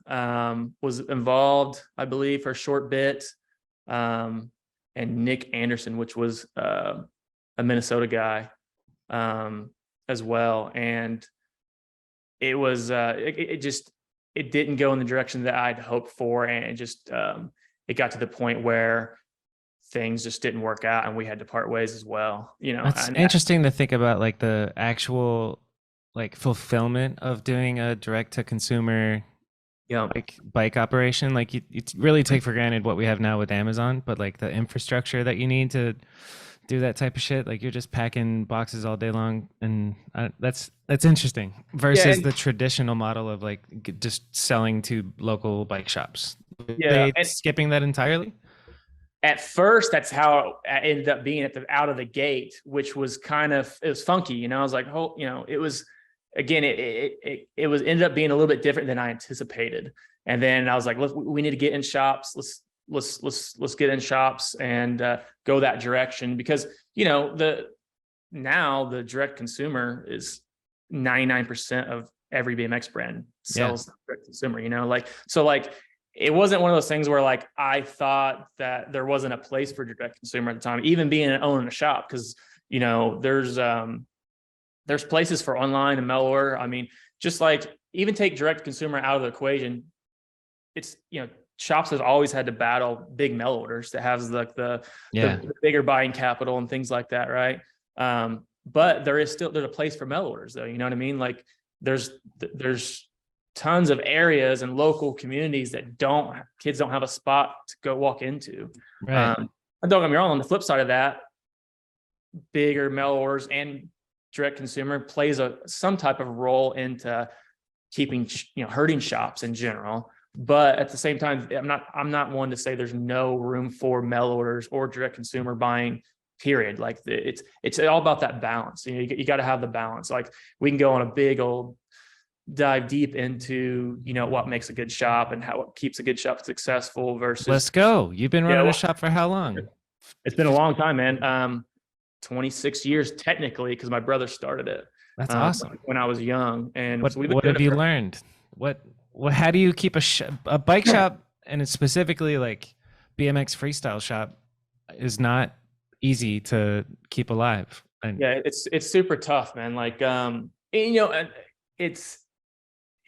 was involved, I believe, for a short bit. And Nick Anderson, which was a Minnesota guy as well. And it was, it didn't go in the direction that I'd hoped for. And it just, it got to the point where things just didn't work out and we had to part ways as well. It's interesting to think about, like, the actual, like, fulfillment of doing a direct to consumer like bike operation. Like you really take for granted what we have now with Amazon, but like the infrastructure that you need to do that type of shit, like you're just packing boxes all day long, and that's interesting versus the traditional model of like just selling to local bike shops. Yeah, they skipping that entirely. At first, that's how it ended up being out of the gate, which was it was funky. I was like, it was, again, it was ended up being a little bit different than I anticipated. And then I was like, look, we need to get in shops. Let's get in shops and go that direction, because the direct consumer is 99% of every BMX brand sells direct consumer. It wasn't one of those things where like I thought that there wasn't a place for direct consumer at the time, even being owning a shop, because there's places for online and mail order. I mean, just like even take direct consumer out of the equation, it's shops have always had to battle big mail orders that has like the bigger buying capital and things like that, right? But there's a place for mail orders though. You know what I mean? Like there's tons of areas and local communities that kids don't have a spot to go walk into. Right. And don't get me wrong, on the flip side of that, bigger mail orders and direct consumer plays some type of role into keeping, hurting shops in general. But at the same time, I'm not one to say there's no room for mail orders or direct consumer buying, period. Like it's all about that balance. You got to have the balance. Like we can go on a big old dive deep into what makes a good shop and how it keeps a good shop successful versus. Let's go. You've been running a shop for how long? It's been a long time, man. 26 years technically, because my brother started it. That's awesome. When I was young. And what have you learned? How do you keep a bike shop, and it's specifically like BMX freestyle shop, is not easy to keep alive? And it's super tough, man. Like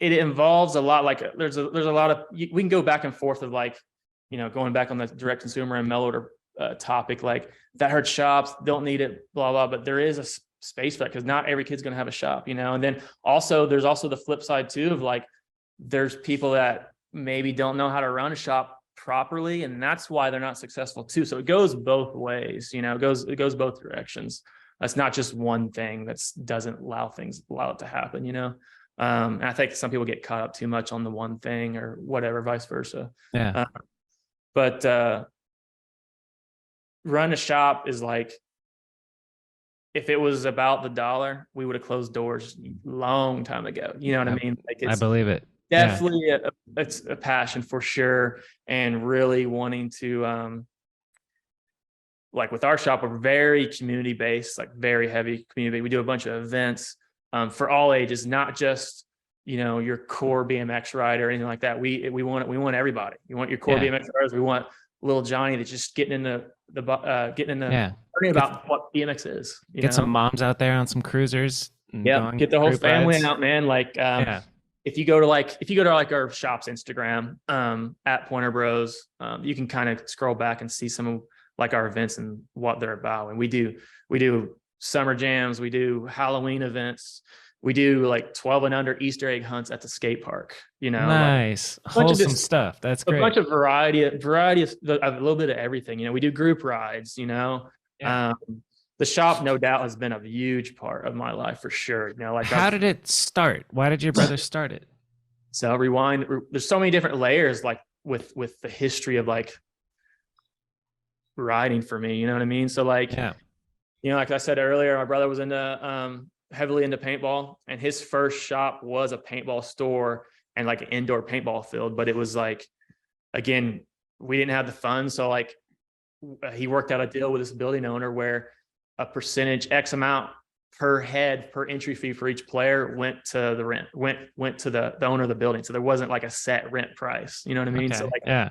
it involves a lot. Like there's a lot of, we can go back and forth of like going back on the direct consumer and mail order topic, like that hurts shops, don't need it, blah blah. But there is a space for that, because not every kid's going to have a shop, and then there's also the flip side too of like there's people that maybe don't know how to run a shop properly, and that's why they're not successful too. So it goes both ways, it goes both directions. That's not just one thing that doesn't allow it to happen, and I think some people get caught up too much on the one thing or whatever, vice versa. But run a shop is like, if it was about the dollar, we would have closed doors long time ago. You know what I mean? Like I believe it. Definitely, it's a passion for sure, and really wanting to, like with our shop, we're very community based, like very heavy community. We do a bunch of events for all ages, not just your core BMX rider or anything like that. We want everybody. You want your core BMX riders. We want little Johnny that's just getting into learning about what BMX is. Get some moms out there on some cruisers. Get the whole family out, man. Like if you go to our shop's Instagram at Pointer Bros, you can kind of scroll back and see some of like our events and what they're about. And we do summer jams, we do Halloween events, We do like 12 and under Easter egg hunts at the skate park, like Nice. a bunch of Wholesome just stuff. That's a bunch great. of variety of a little bit of everything. We do group rides, Yeah. the shop no doubt has been a huge part of my life for sure. Like How did it start? Why did your brother start it? so rewind, there's so many different layers, like with the history of like riding for me, you know what I mean? So like, Yeah. like I said earlier, my brother was heavily into paintball, and his first shop was a paintball store and like an indoor paintball field. But it was like, again, we didn't have the funds. So like he worked out a deal with this building owner where a percentage X amount per head per entry fee for each player went to the rent, went to the owner of the building. So there wasn't like a set rent price. You know what I mean? Okay. So like Yeah.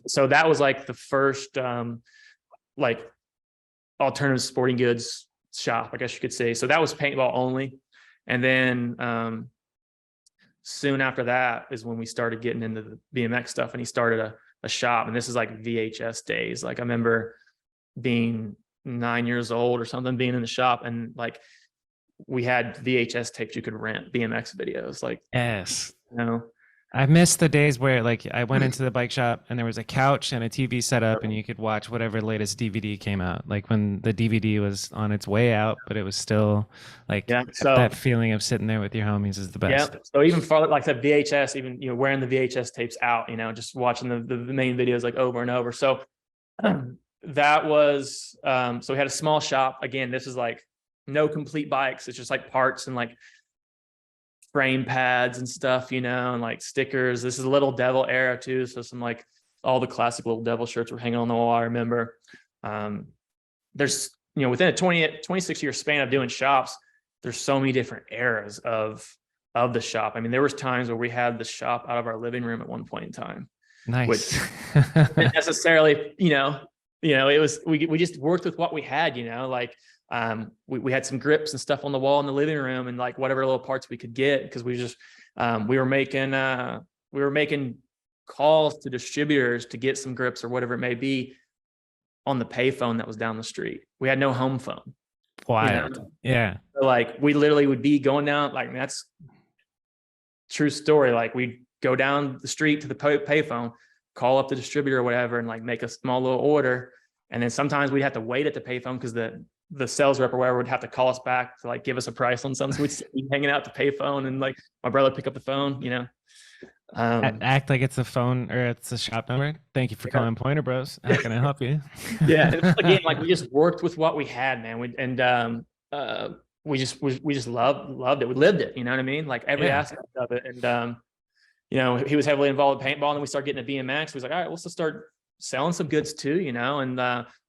so that was like the first like alternative sporting goods shop, I guess you could say. So that was paintball only. And then soon after that is when we started getting into the BMX stuff, and he started a shop. And this is like VHS days. Like I remember being 9 years old or something, being in the shop, and like we had VHS tapes you could rent, BMX videos. Like, Yes. you know, I missed the days where like I went into the bike shop and there was a couch and a TV set up and you could watch whatever latest DVD came out. Like when the DVD was on its way out, but it was still like yeah. So that feeling of sitting there with your homies is the yeah. best. So even farther, like I said, VHS, even wearing the VHS tapes out, just watching the main videos like over and over. So that was so we had a small shop. Again, this is like no complete bikes. It's just like parts and like frame pads and stuff, and like stickers. This is a Little Devil era too. So some like all the classic Little Devil shirts were hanging on the wall. I remember there's, within a 26-year span of doing shops, there's so many different eras of the shop. I mean, there was times where we had the shop out of our living room at one point in time. Nice. Which didn't necessarily, it was, we just worked with what we had, like we had some grips and stuff on the wall in the living room, and like whatever little parts we could get, because we just we were making calls to distributors to get some grips or whatever it may be on the payphone that was down the street. We had no home phone. Wild. Yeah. So like we literally would be going down, like that's true story. Like we'd go down the street to the payphone, call up the distributor or whatever, and like make a small little order. And then sometimes we'd have to wait at the payphone because the sales rep or whatever would have to call us back to like give us a price on something. So we'd be hanging out at the payphone, and like my brother would pick up the phone, Act like it's a phone or it's a shop number. Thank you for calling Pointer Bros. How can I help you? Yeah. And again, like we just worked with what we had, man. We just loved it. We lived it. You know what I mean? Like every aspect of it. And, he was heavily involved in paintball, and then we started getting a BMX. We was like, all right, let's just start selling some goods too, and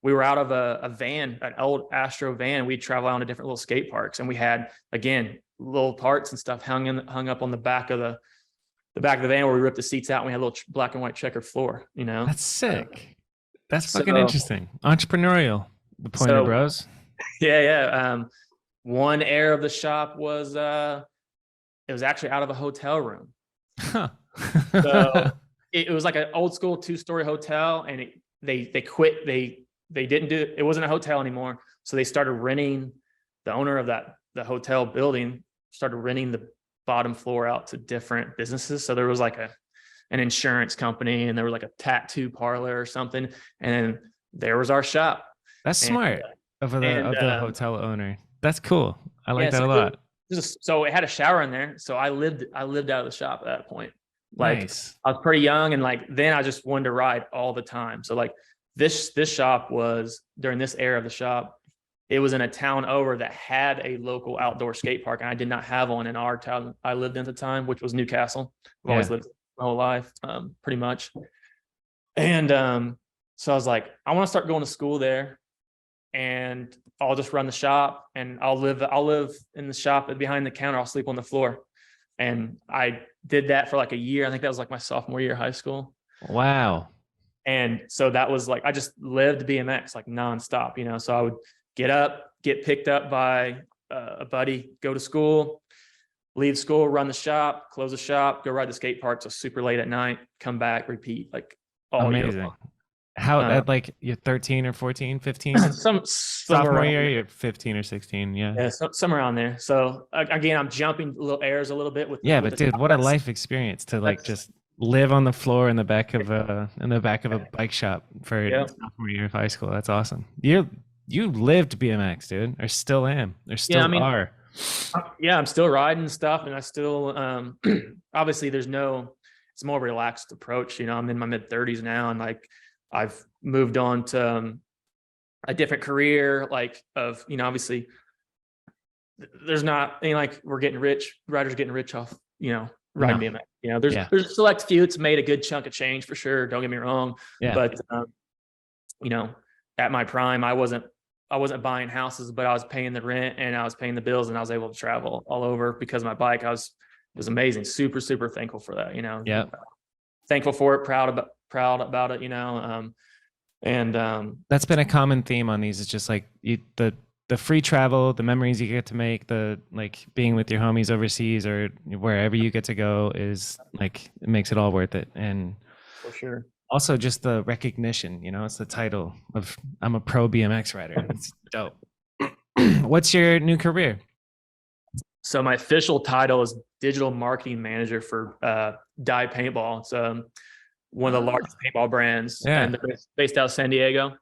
we were out of a van, an old Astro van. We'd travel out to different little skate parks, and we had, again, little parts and stuff hung up on the back of the van where we ripped the seats out, and we had a little black and white checkered floor, That's sick. That's fucking interesting. Entrepreneurial, the Pointer So, Bros. Yeah. One era of the shop was it was actually out of a hotel room. Huh. So it was like an old school 2-story hotel, and they quit. They didn't do it. It wasn't a hotel anymore. So they started renting. The owner of the hotel building started renting the bottom floor out to different businesses. So there was like an insurance company, and there was like a tattoo parlor or something. And there was our shop. That's smart of the hotel owner. That's cool. I like that a lot. So it had a shower in there. So I lived out of the shop at that point. Like Nice. I was pretty young, and like then I just wanted to ride all the time. So like this shop was, during this era of the shop, it was in a town over that had a local outdoor skate park, and I did not have one in our town I lived in at the time, which was Newcastle. I've always lived my whole life, pretty much. And so I was like, I want to start going to school there, and I'll just run the shop, and I'll live in the shop behind the counter. I'll sleep on the floor. And I did that for like a year. I think that was like my sophomore year of high school. Wow. And so that was like, I just lived BMX like nonstop, so I would get up, get picked up by a buddy, go to school, leave school, run the shop, close the shop, go ride the skate park till super late at night, come back, repeat, like all year long. How Uh, at like you're 13 or 14, 15? some Sophomore around year, there. you're 15 or 16. Yeah. Yeah, some around there. So again, I'm jumping little airs a little bit with Yeah, with but the dude, top. what a life experience to like That's just live on the floor in the back of a bike shop for yeah. sophomore year of high school. That's awesome. You lived BMX, dude, or still am, or Yeah, I still mean, are. yeah, I'm still riding stuff, and I still obviously it's more relaxed approach. I'm in my mid 30s now, and like I've moved on to a different career, like of obviously there's not any like we're getting rich, riders getting rich off riding No. BMX. There's Yeah. there's a select few. It's made a good chunk of change for sure. Don't get me wrong, Yeah. but you know, at my prime, I wasn't buying houses, but I was paying the rent and I was paying the bills, and I was able to travel all over because of my bike. It was amazing. Super, super thankful for that. Yeah. Thankful for it. Proud about it. And That's been a common theme on these. It's just like the free travel, the memories you get to make, the like being with your homies overseas or wherever you get to go is like it makes it all worth it. And for sure. also just the recognition, it's the title of I'm a pro BMX rider. It's dope. What's your new career? So my official title is digital marketing manager for Dye Paintball. It's one of the largest paintball brands, Yeah. and they're based out of San Diego.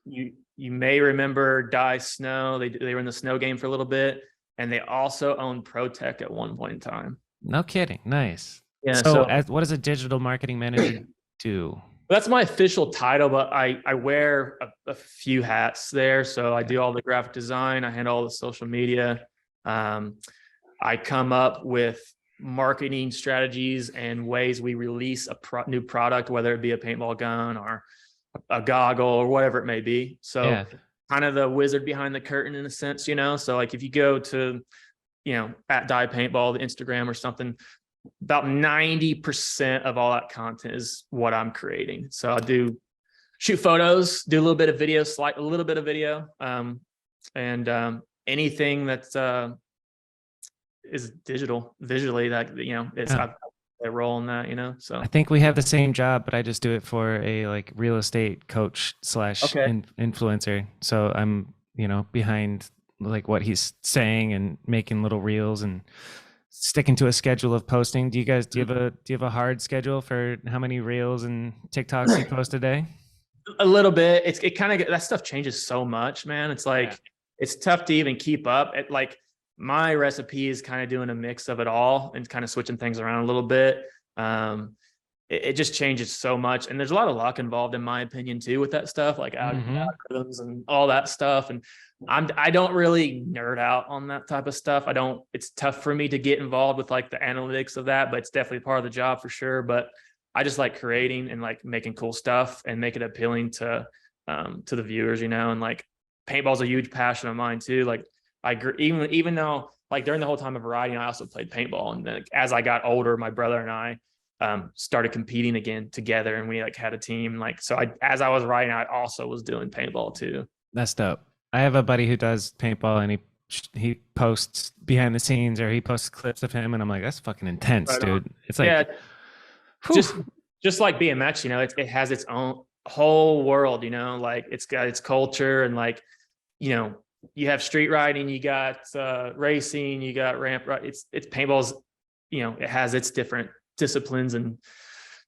You may remember Dye Snow. They were in the snow game for a little bit, and they also owned ProTech at one point in time. No kidding. Nice. Yeah. So, what does a digital marketing manager do? That's my official title, but I wear a few hats there. So I do all the graphic design. I handle all the social media. I come up with marketing strategies and ways we release a new product, whether it be a paintball gun or a goggle or whatever it may be. So Yeah. kind of the wizard behind the curtain in a sense, So like if you go to, at Dye Paintball, the Instagram or something, about 90% of all that content is what I'm creating. So I do shoot photos, do a little bit of video, a little bit of video, and anything that is digital visually that it's Yeah. I role in that. So I think we have the same job, but I just do it for a like real estate coach / Okay. influencer. So I'm, behind like what he's saying and making little reels and sticking to a schedule of posting. Do you have a hard schedule for how many reels and TikToks you post a day? A little bit. It kind of that stuff changes so much, man. It's like it's tough to even keep up. Like my recipe is kind of doing a mix of it all and kind of switching things around a little bit. It just changes so much, and there's a lot of luck involved, in my opinion, too, with that stuff, like algorithms and all that stuff. And I don't really nerd out on that type of stuff. It's tough for me to get involved with like the analytics of that, but it's definitely part of the job for sure. But I just like creating and like making cool stuff and make it appealing to the viewers, and like paintball's a huge passion of mine too. Like even though like during the whole time of riding, I also played paintball. And then as I got older, my brother and I started competing again together, and we like had a team. Like, so as I was riding, I also was doing paintball too. That's dope. I have a buddy who does paintball, and he posts behind the scenes, or he posts clips of him, and I'm like, that's fucking intense, Right dude. on. It's like, Yeah, whew. just like BMX, it has its own whole world, like it's got its culture, and like, you have street riding, you got racing, you got ramp ride. It's paintball's, it has its different disciplines and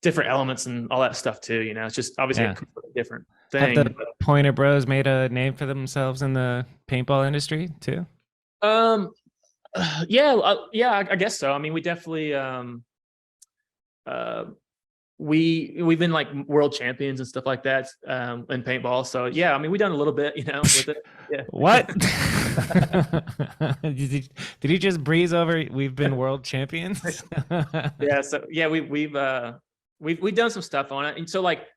different elements and all that stuff too. It's just obviously a completely different Have thing. the Pointer Bros made a name for themselves in the paintball industry too? Yeah, I guess so. I mean, we definitely we've been like world champions and stuff like that in paintball. So yeah, I mean, we've done a little bit, with it. Yeah. What? Did you just breeze over? We've been world champions. Yeah. So yeah, we've done some stuff on it, and so like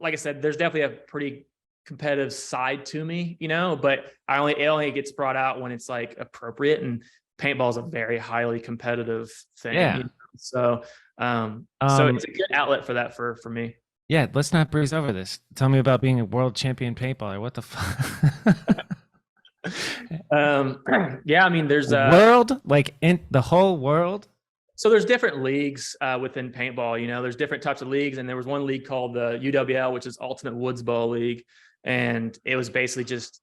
I said, there's definitely a pretty competitive side to me, but it only gets brought out when it's like appropriate, and paintball is a very highly competitive thing. Yeah. So so it's a good outlet for that for me. Yeah, let's not breeze over this. Tell me about being a world champion paintballer. What the fuck? Yeah, I mean, there's world, like in the whole world. So there's different leagues within paintball. You know, there's different types of leagues, and there was one league called the UWL, which is Ultimate Woods Ball League, and it was basically just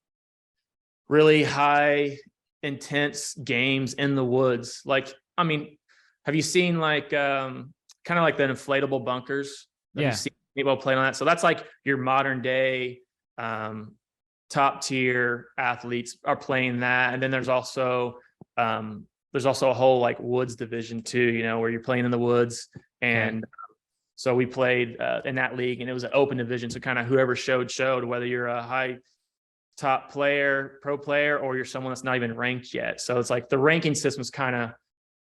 really high intense games in the woods. Like, I mean, have you seen like kind of like the inflatable bunkers? Have you seen people playing on that? So that's like your modern day top tier athletes are playing that. And then there's also a whole like woods division too, you know, where you're playing in the woods. And so we played in that league, and it was an open division. So kind of whoever showed, whether you're a high top player, pro player, or you're someone that's not even ranked yet. So it's like the ranking system is kind of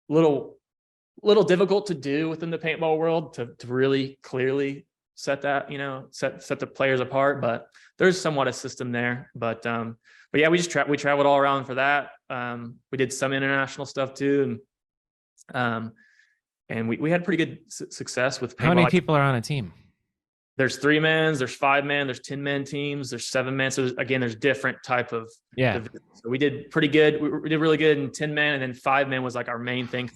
little difficult to do within the paintball world to really clearly set that, you know, set the players apart, but there's somewhat a system there. But yeah, we traveled all around for that. We did some international stuff too. And we had pretty good success with paintball. How many people are on a team? There's 3-man, there's 5-man, there's 10-man teams, there's 7-man. So again, there's different type of divisions. So we did pretty good. We did really good in 10-man, and then 5-man was like our main thing.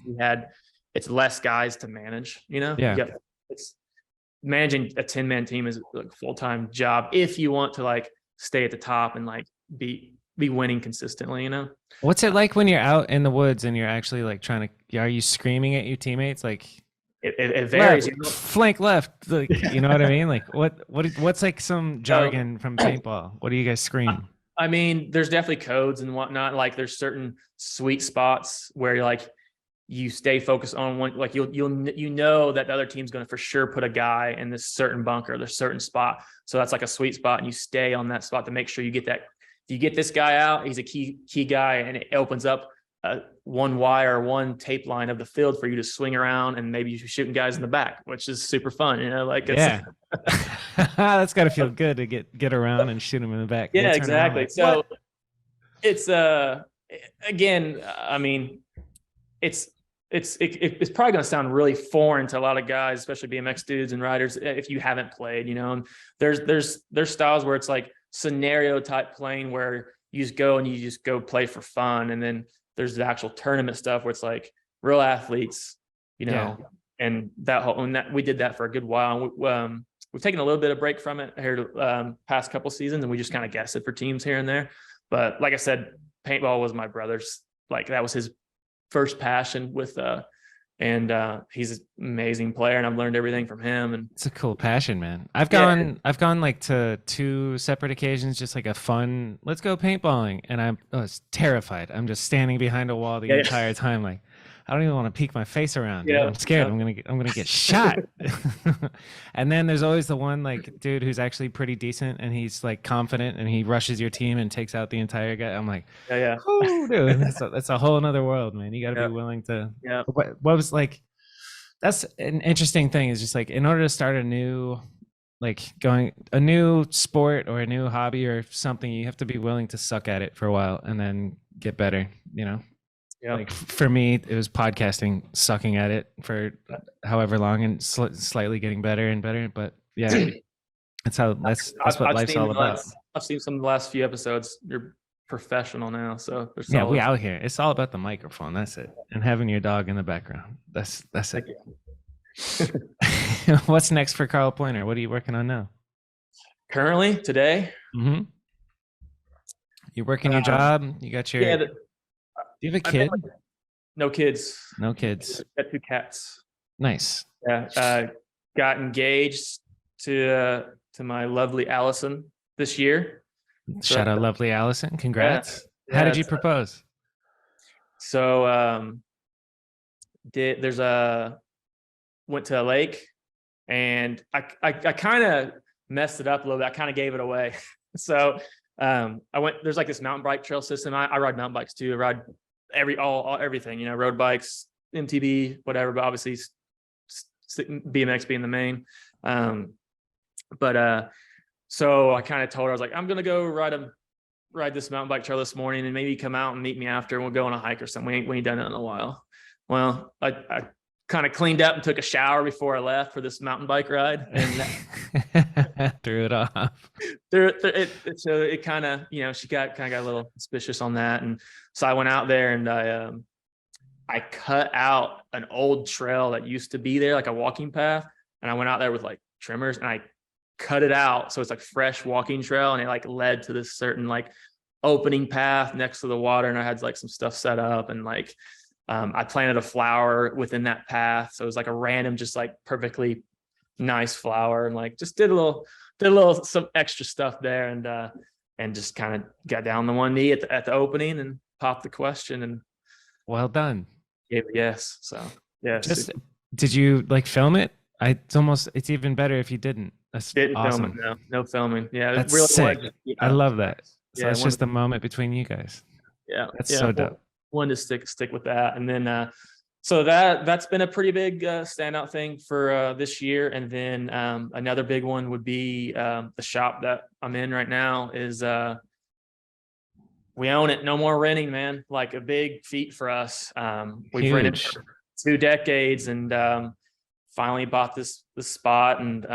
It's less guys to manage, you know? It's managing a 10-man team is like a full-time job if you want to like stay at the top and like be winning consistently, you know? What's it like when you're out in the woods and you're actually like are you screaming at your teammates? Like, it varies. Left, flank left, like, you know what I mean? Like what's like some jargon from paintball? What do you guys scream? I mean, there's definitely codes and whatnot. Like there's certain sweet spots where you're like, you stay focused on one, like you know that the other team's going to for sure put a guy in this certain bunker, this certain spot. So that's like a sweet spot, and you stay on that spot to make sure you get that. If you get this guy out, he's a key guy, and it opens up one wire, one tape line of the field for you to swing around, and maybe you're shooting guys in the back, which is super fun. You know, like that's got to feel good to get around and shoot them in the back. Yeah, exactly. So it's again, I mean, it's probably going to sound really foreign to a lot of guys, especially BMX dudes and riders, if you haven't played, you know. And there's styles where it's like scenario type playing where you just go play for fun, and then there's the actual tournament stuff where it's like real athletes, you know. And we did that for a good while. We've taken a little bit of break from it here past couple seasons, and we just kind of guessed it for teams here and there. But like I said, paintball was my brother's, like that was his first passion with and he's an amazing player, and I've learned everything from him. And it's a cool passion, man. I've gone like to 2 separate occasions, just like a fun, let's go paintballing, and I was terrified. I'm just standing behind a wall the entire time, like I don't even want to peek my face around. Yeah, I'm scared. I'm gonna get shot. And then there's always the one like dude who's actually pretty decent, and he's like confident, and he rushes your team and takes out the entire guy. I'm like, oh, dude, that's a whole another world, man. You got to be willing to. Yeah. What was like? That's an interesting thing. Is just like in order to start a new sport or a new hobby or something, you have to be willing to suck at it for a while and then get better. You know. Yeah. Like for me, it was podcasting, sucking at it for however long and slightly getting better and better. But yeah, that's what life's all about. I've seen some of the last few episodes. You're professional now, so yeah, we out here. It's all about the microphone. That's it, and having your dog in the background. That's it. What's next for Karl Poynter? What are you working on now? Currently, today. Mm-hmm. You're working your job. You got your. Do you have a kid? No kids. No kids. Got 2 cats. Nice. Yeah. Got engaged to my lovely Allison this year. Shout out lovely Allison. Congrats. Yeah, how did you propose? So went to a lake, and I kind of messed it up a little bit. I kind of gave it away. So there's like this mountain bike trail system. I ride mountain bikes too. I ride everything, you know, road bikes, MTB, whatever, but obviously BMX being the main. So I kind of told her, I was like, I'm going to go ride this mountain bike trail this morning, and maybe come out and meet me after, and we'll go on a hike or something. We ain't done it in a while. Well, I kind of cleaned up and took a shower before I left for this mountain bike ride, and threw it off. So it kind of, you know, she got a little suspicious on that, and so I went out there, and I cut out an old trail that used to be there, like a walking path. And I went out there with like trimmers and I cut it out. So it's like fresh walking trail. And it like led to this certain like opening path next to the water. And I had like some stuff set up and like, I planted a flower within that path. So it was like a random, just like perfectly nice flower, and like just did a little some extra stuff there, and just kind of got down the one knee at the opening and popped the question and Well done. gave a yes. So yeah, Just did you like film it? It's even better if you didn't. That's didn't awesome. film it. No filming. Yeah, That's it really sick. was, I love that. So Yeah, it's just the moment between you guys. yeah, That's yeah. so dope. Wanted to stick with that, and then so that's been a pretty big standout thing for this year. And then another big one would be the shop that I'm in right now is we own it. No more renting, man. Like a big feat for us. We've rented Huge. for 2 decades, and finally bought this spot, and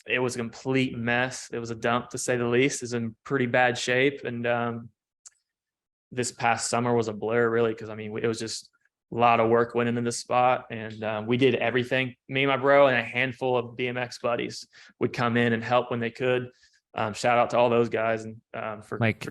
it was a complete mess. It was a dump, to say the least. It's in pretty bad shape, and this past summer was a blur, really, because I mean, it was just a lot of work went into this spot, and we did everything. Me and my bro and a handful of BMX buddies would come in and help when they could. Shout out to all those guys, and for that.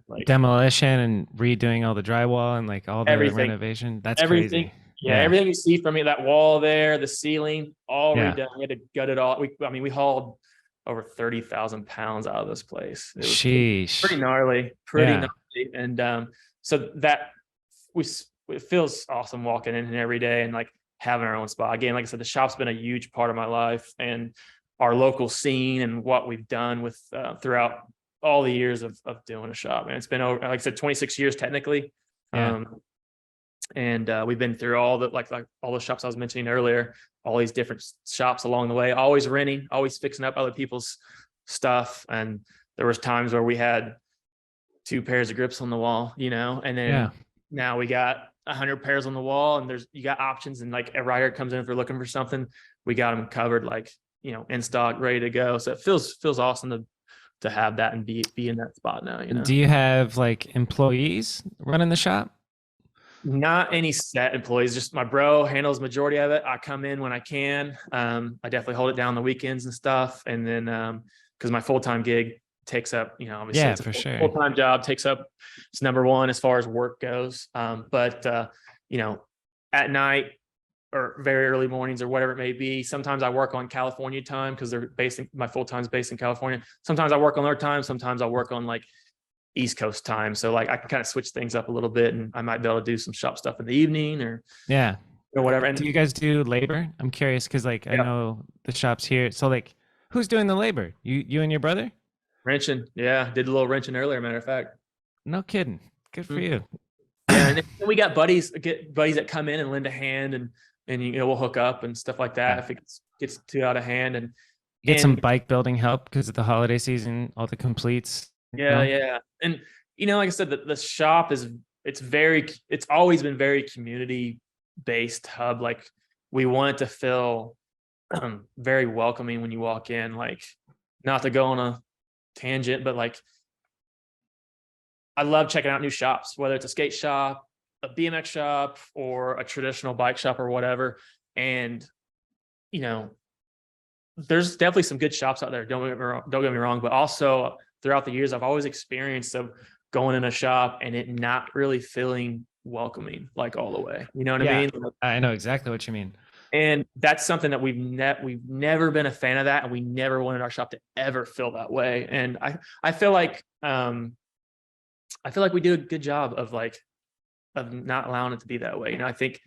Like Demolition and redoing all the drywall and like all the everything, renovation. That's everything. crazy. Yeah, everything you see from me, that wall there, the ceiling, all redone. We had to gut it all. We hauled over 30,000 pounds out of this place. It was Sheesh. pretty gnarly, gnarly. And so that it feels awesome walking in every day and like having our own spot. Again, like I said, the shop's been a huge part of my life and our local scene and what we've done with throughout all the years of doing a shop. And it's been over, like I said, 26 years technically. And we've been through all the like all the shops I was mentioning earlier, all these different shops along the way, always renting, always fixing up other people's stuff. And there was times where we had 2 pairs of grips on the wall, and then now we got 100 pairs on the wall, and you got options, and like a rider comes in if they're looking for something, we got them covered, like, in stock, ready to go. So it feels awesome to have that and be in that spot now. Do you have like employees running the shop? Not any set employees, just my bro handles majority of it. I come in when I can. I definitely hold it down the weekends and stuff. And then because my full-time gig takes up, obviously it's a full-time job, takes up, it's number one as far as work goes. But at night or very early mornings or whatever it may be, sometimes I work on California time because my full-time's based in California. Sometimes I work on their time. Sometimes I work on like East Coast time. So like I can kind of switch things up a little bit, and I might be able to do some shop stuff in the evening or whatever. And do you guys do labor? I'm curious because like I know the shops here. So like who's doing the labor? You and your brother? Wrenching. Yeah. Did a little wrenching earlier, matter of fact. No kidding. Good for you. Yeah. And then we got buddies that come in and lend a hand, and we'll hook up and stuff like that if it gets too out of hand. And get some bike building help because of the holiday season, all the completes. Yeah. And like I said, the shop it's always been very community based hub. Like we want it to feel very welcoming when you walk in. Like, not to go on a tangent, but like I love checking out new shops, whether it's a skate shop, a BMX shop, or a traditional bike shop or whatever. And there's definitely some good shops out there. Don't get me wrong, but also throughout the years, I've always experienced of going in a shop and it not really feeling welcoming, like all the way. You know what I mean? I know exactly what you mean. And that's something that we've never been a fan of that, and we never wanted our shop to ever feel that way. And I feel like we do a good job of not allowing it to be that way. I think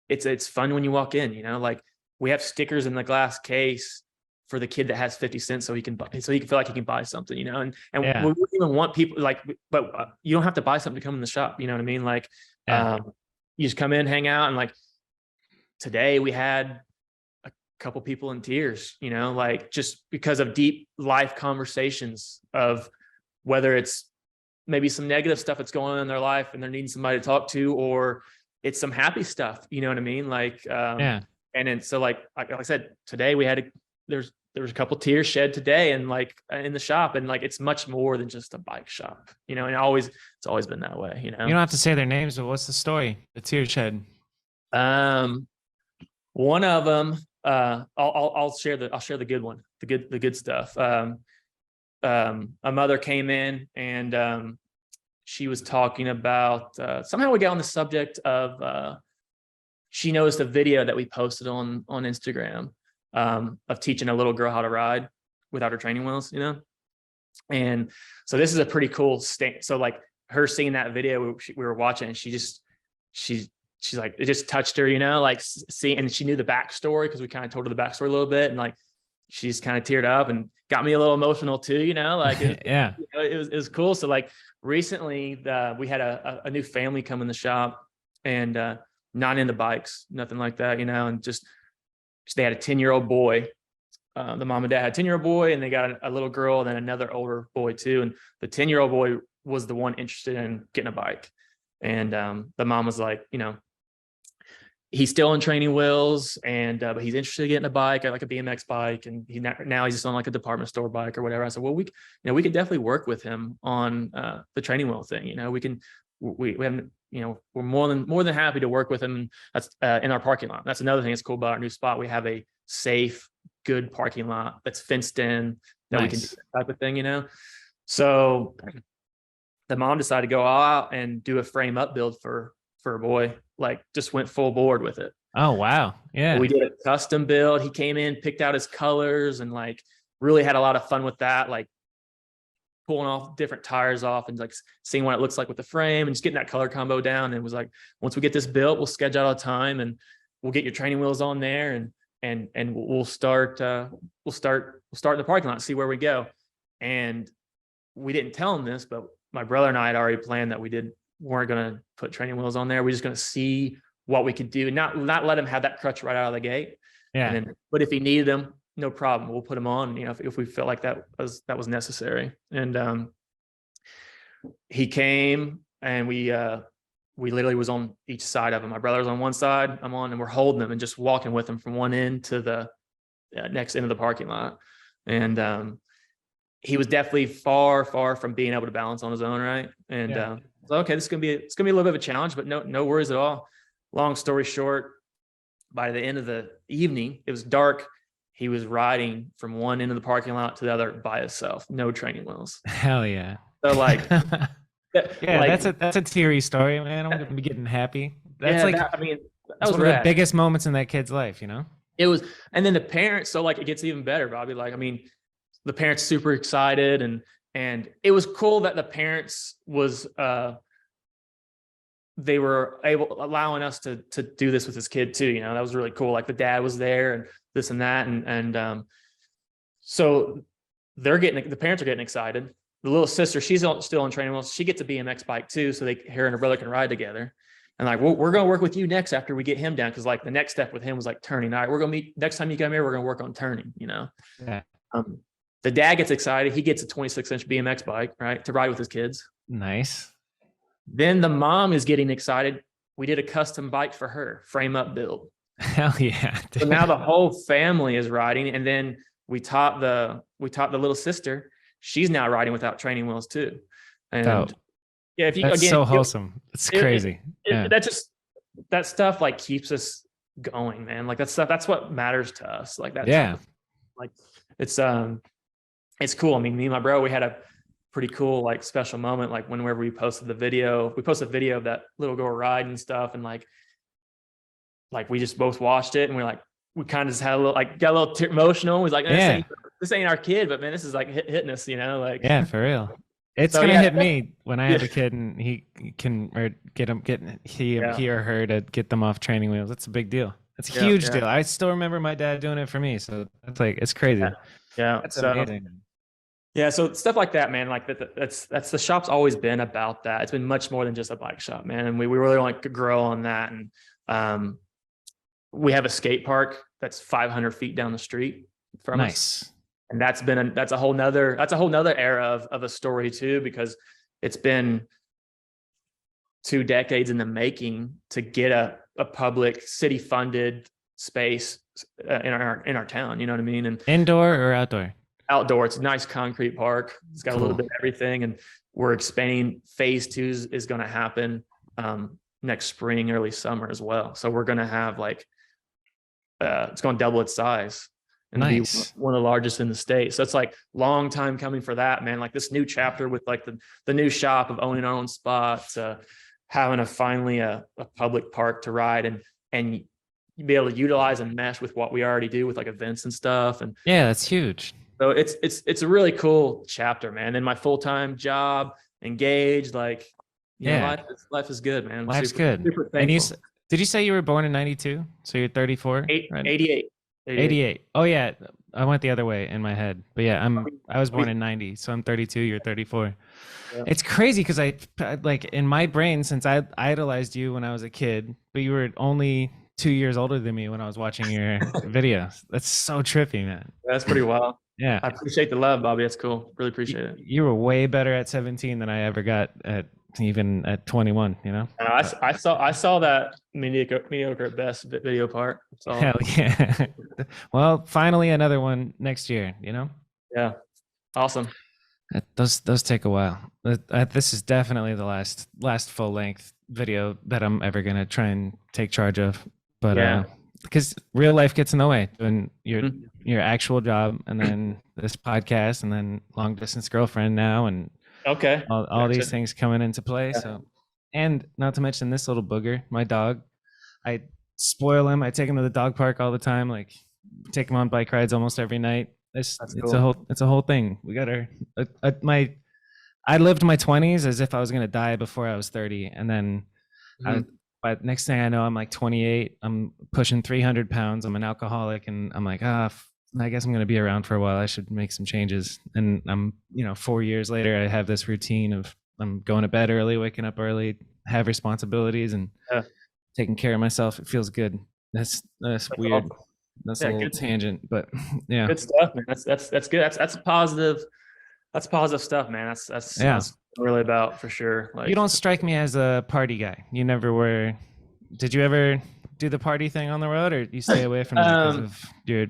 it's fun when you walk in. Like we have stickers in the glass case for the kid that has 50 cents so he can feel like he can buy something, and we wouldn't even want people but you don't have to buy something to come in the shop. You know what I mean? Like, you just come in, hang out. And like today we had a couple people in tears, like just because of deep life conversations of whether it's maybe some negative stuff that's going on in their life and they're needing somebody to talk to, or it's some happy stuff. You know what I mean? Like, and then, so like I said, today there's there was a couple tears shed today and like in the shop, and like it's much more than just a bike shop, and it's always been that way, You don't have to say their names, but what's the story? The tear shed. One of them, I'll share the good one, the good stuff. A mother came in and she was talking about somehow we got on the subject of she noticed a video that we posted on Instagram of teaching a little girl how to ride without her training wheels, and so this is a pretty cool state. So like her seeing that video we were watching, and she's like, it just touched her, like and she knew the backstory because we kind of told her the backstory a little bit, and like she's kind of teared up and got me a little emotional too, like yeah, it was cool. So like recently we had a new family come in the shop, and not into bikes, nothing like that, and just they had a 10-year-old boy. The mom and dad had a 10-year-old boy, and they got a little girl and then another older boy too. And the 10-year-old boy was the one interested in getting a bike. And the mom was like, he's still on training wheels, and but he's interested in getting a bike, like a BMX bike, and now he's just on like a department store bike or whatever. I said, well, we could definitely work with him on the training wheel thing. We haven't, we're more than happy to work with him. That's in our parking lot. That's another thing that's cool about our new spot. We have a safe, good parking lot that's fenced in that we can do that type of thing. So the mom decided to go all out and do a frame up build for a boy, like just went full board with it. Oh, wow. Yeah. We did a custom build. He came in, picked out his colors, and like really had a lot of fun with that. Like pulling off different tires off and like seeing what it looks like with the frame and just getting that color combo down. And it was like, once we get this built, we'll schedule out a time and we'll get your training wheels on there, and we'll start in the parking lot, see where we go. And we didn't tell him this, but my brother and I had already planned that weren't going to put training wheels on there. We're just going to see what we could do, and not let him have that crutch right out of the gate. Yeah. But if he needed them, no problem, we'll put them on, if we felt like that was necessary. And he came, and we literally was on each side of him. My brother was on one side, I'm on, and we're holding him and just walking with him from one end to the next end of the parking lot. And he was definitely far from being able to balance on his own, right? And so, okay, it's gonna be a little bit of a challenge, but no worries at all. Long story short, by the end of the evening, it was dark. He was riding from one end of the parking lot to the other by himself, no training wheels. Hell yeah! So like, yeah, like, that's a teary story, man. I'm gonna be getting happy. That's that was one of the biggest moments in that kid's life, It was, and then the parents. So like, it gets even better, Bobby. Like, the parents super excited, and it was cool that the parents was they were allowing us to do this with his kid too. That was really cool. Like the dad was there and this and that. And so the parents are getting excited. The little sister, she's still on training wheels. She gets a BMX bike too. So her and her brother can ride together. And like, we're going to work with you next after we get him down. Cause like the next step with him was like turning. All right, we're going to meet next time you come here. We're going to work on turning, Yeah. The dad gets excited. He gets a 26-inch BMX bike, right, to ride with his kids. Nice. Then the mom is getting excited. We did a custom bike for her, frame up build. Hell yeah. So now the whole family is riding. And then we taught the little sister, she's now riding without training wheels too. And yeah, that's so wholesome. It's crazy. That stuff like keeps us going, man. Like that's what matters to us. Like that. Yeah. Like it's cool. Me and my bro, we had a pretty cool, like special moment. Like whenever we posted a video of that little girl riding and stuff. And like we just both watched it, and we kind of just had a little, like got a little emotional. We was like, this ain't our kid, but man, this is like hitting us, like, yeah, for real. It's gonna hit me when I have a kid and he or her to get them off training wheels. That's a big deal. It's a huge deal. I still remember my dad doing it for me. So it's crazy. Yeah. That's amazing. Yeah. So stuff like that, man, like that's the shop's always been about that. It's been much more than just a bike shop, man. And we really want to grow on that. And we have a skate park that's 500 feet down the street from us. And that's a whole nother era of a story too, because it's been 2 decades in the making to get a public city funded space in our town. You know what I mean? And Indoor or outdoor? outdoor, it's a nice concrete park. It's got a little bit of everything, and we're expanding. Phase 2 is going to happen next spring, early summer as well. So we're going to have like it's going to double its size and be one of the largest in the state. So it's like long time coming for that, man. Like this new chapter with like the new shop of owning our own spots, having finally a public park to ride and be able to utilize and mesh with what we already do with like events and stuff. And yeah, that's huge. so it's a really cool chapter, man. And my full-time job, engaged, like, you know, life is good, man. Life's good. Super and did you say you were born in 92? So you're 34? 88. 88. Oh yeah. I went the other way in my head. But yeah, I was born in 90. So I'm 32, you're 34. Yeah. It's crazy because I like in my brain, since I idolized you when I was a kid, but you were only 2 years older than me when I was watching your videos. That's so trippy, man. That's pretty wild. Yeah. I appreciate the love, Bobby. That's cool. Really appreciate it. You were way better at 17 than I ever got even at 21, you know? I saw that mediocre at best video part. Hell yeah. Well, finally another one next year, you know? Yeah. Awesome. Those take a while. This is definitely the last full length video that I'm ever going to try and take charge of. But because real life gets in the way, doing your actual job, and then this podcast, and then long distance girlfriend now, and all these things coming into play. Yeah. So, and not to mention this little booger, my dog. I spoil him. I take him to the dog park all the time. Like take him on bike rides almost every night. It's a whole thing. We got I lived my 20s as if I was gonna die before I was 30, and then but next thing I know, I'm like 28. I'm pushing 300 pounds. I'm an alcoholic, and I'm like, I guess I'm gonna be around for a while. I should make some changes. And I'm, 4 years later, I have this routine of I'm going to bed early, waking up early, have responsibilities, and taking care of myself. It feels good. That's weird. Awesome. That's a little tangent, but yeah, good stuff, man. That's good. That's positive. That's positive stuff, man. That's really about for sure. Like, you don't strike me as a party guy. You never were. Did you ever do the party thing on the road, or you stay away from it because of your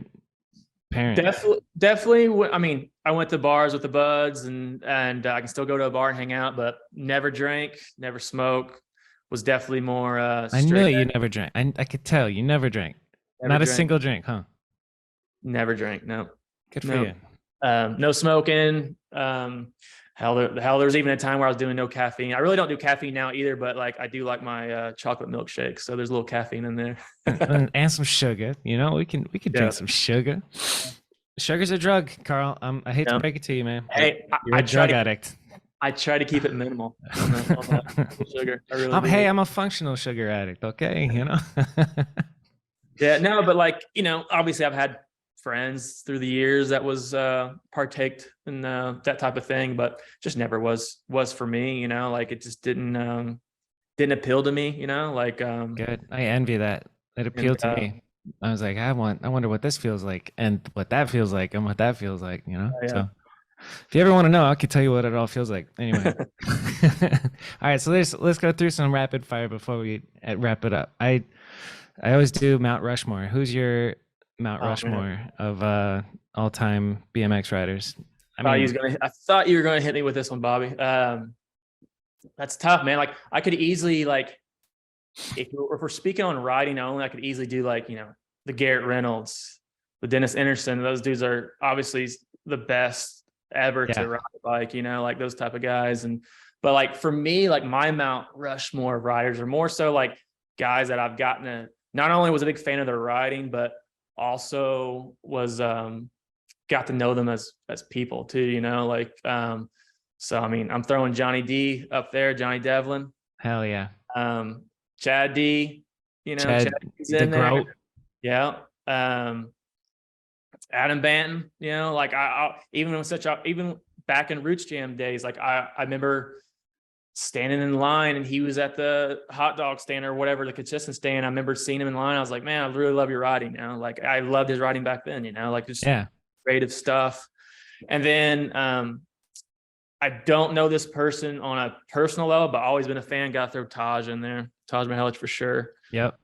parents? Definitely. I mean, I went to bars with the buds, and I can still go to a bar and hang out, but never drank, never smoke. Was definitely more. I knew you never drank. I could tell you never drank. Not a single drink, huh? Never drank. No. Good for you. No smoking. Hell, there was even a time where I was doing no caffeine. I really don't do caffeine now either, but like I do like my chocolate milkshake, so there's a little caffeine in there. and some sugar. We can drink some sugar. Sugar's a drug, Carl. I hate to break it to you, man. Hey, you're a drug addict. I try to keep it minimal on that sugar. I really hey, I'm a functional sugar addict. Okay, Yeah, no, but like, obviously I've had friends through the years that was partaked in that type of thing, but just never was for me, like it just didn't appeal to me, like good. I envy that. It appealed to me. I was like, I wonder what this feels like, and what that feels like, and what that feels like, So if you ever want to know, I could tell you what it all feels like. Anyway. All right, so let's go through some rapid fire before we wrap it up. I always do Mount Rushmore. Who's your Mount Rushmore of all-time BMX riders? I thought you were going to hit me with this one, Bobby. That's tough, man. Like I could easily if we're speaking on riding only, I could easily do the Garrett Reynolds, the Dennis Anderson. Those dudes are obviously the best ever to ride a bike, like those type of guys. But like for me, like my Mount Rushmore of riders are more so like guys that I've gotten to. Not only was a big fan of their riding, but also was got to know them as people too, so I mean, I'm throwing Johnny D up there, Johnny Devlin. Hell yeah. Chad D, Chad's in there. Yeah. Adam Banton, I even back in Roots Jam days, like I remember standing in line, and he was at the hot dog stand or whatever, the consistent stand. I remember seeing him in line. I was like, man, I really love your riding now. Like I loved his riding back then, just creative stuff. And then I don't know this person on a personal level, but always been a fan. Got to throw Taj in there. Taj Mihalich for sure. Yep.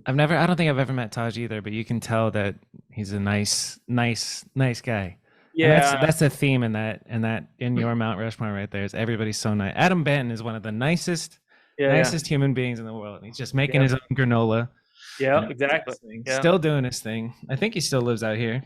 I don't think I've ever met Taj either, but you can tell that he's a nice guy. And Yeah, that's the theme in your Mount Rushmore right there is everybody's so nice. Adam Benton is one of the yeah, nicest human beings in the world. He's just making yeah, his own granola yeah, and doing exactly. his thing. Yeah. Still doing his thing. I think he still lives out here.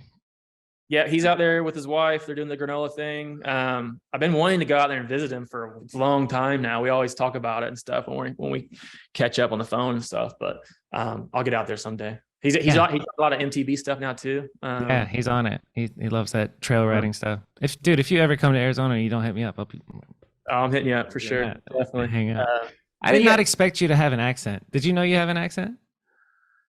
Yeah, he's out there with his wife. They're doing the granola thing. I've been wanting to go out there and visit him for a long time now. We always talk about it and stuff when we catch up on the phone and stuff. But I'll get out there someday. He's Yeah. he's got a lot of MTB stuff now too. Yeah, he's on it. He loves that trail riding stuff. If you ever come to Arizona and you don't hit me up, I'm hitting you up for sure. yeah, Definitely. hang out. I But did yeah, not expect you to have an accent. Did you know you have an accent?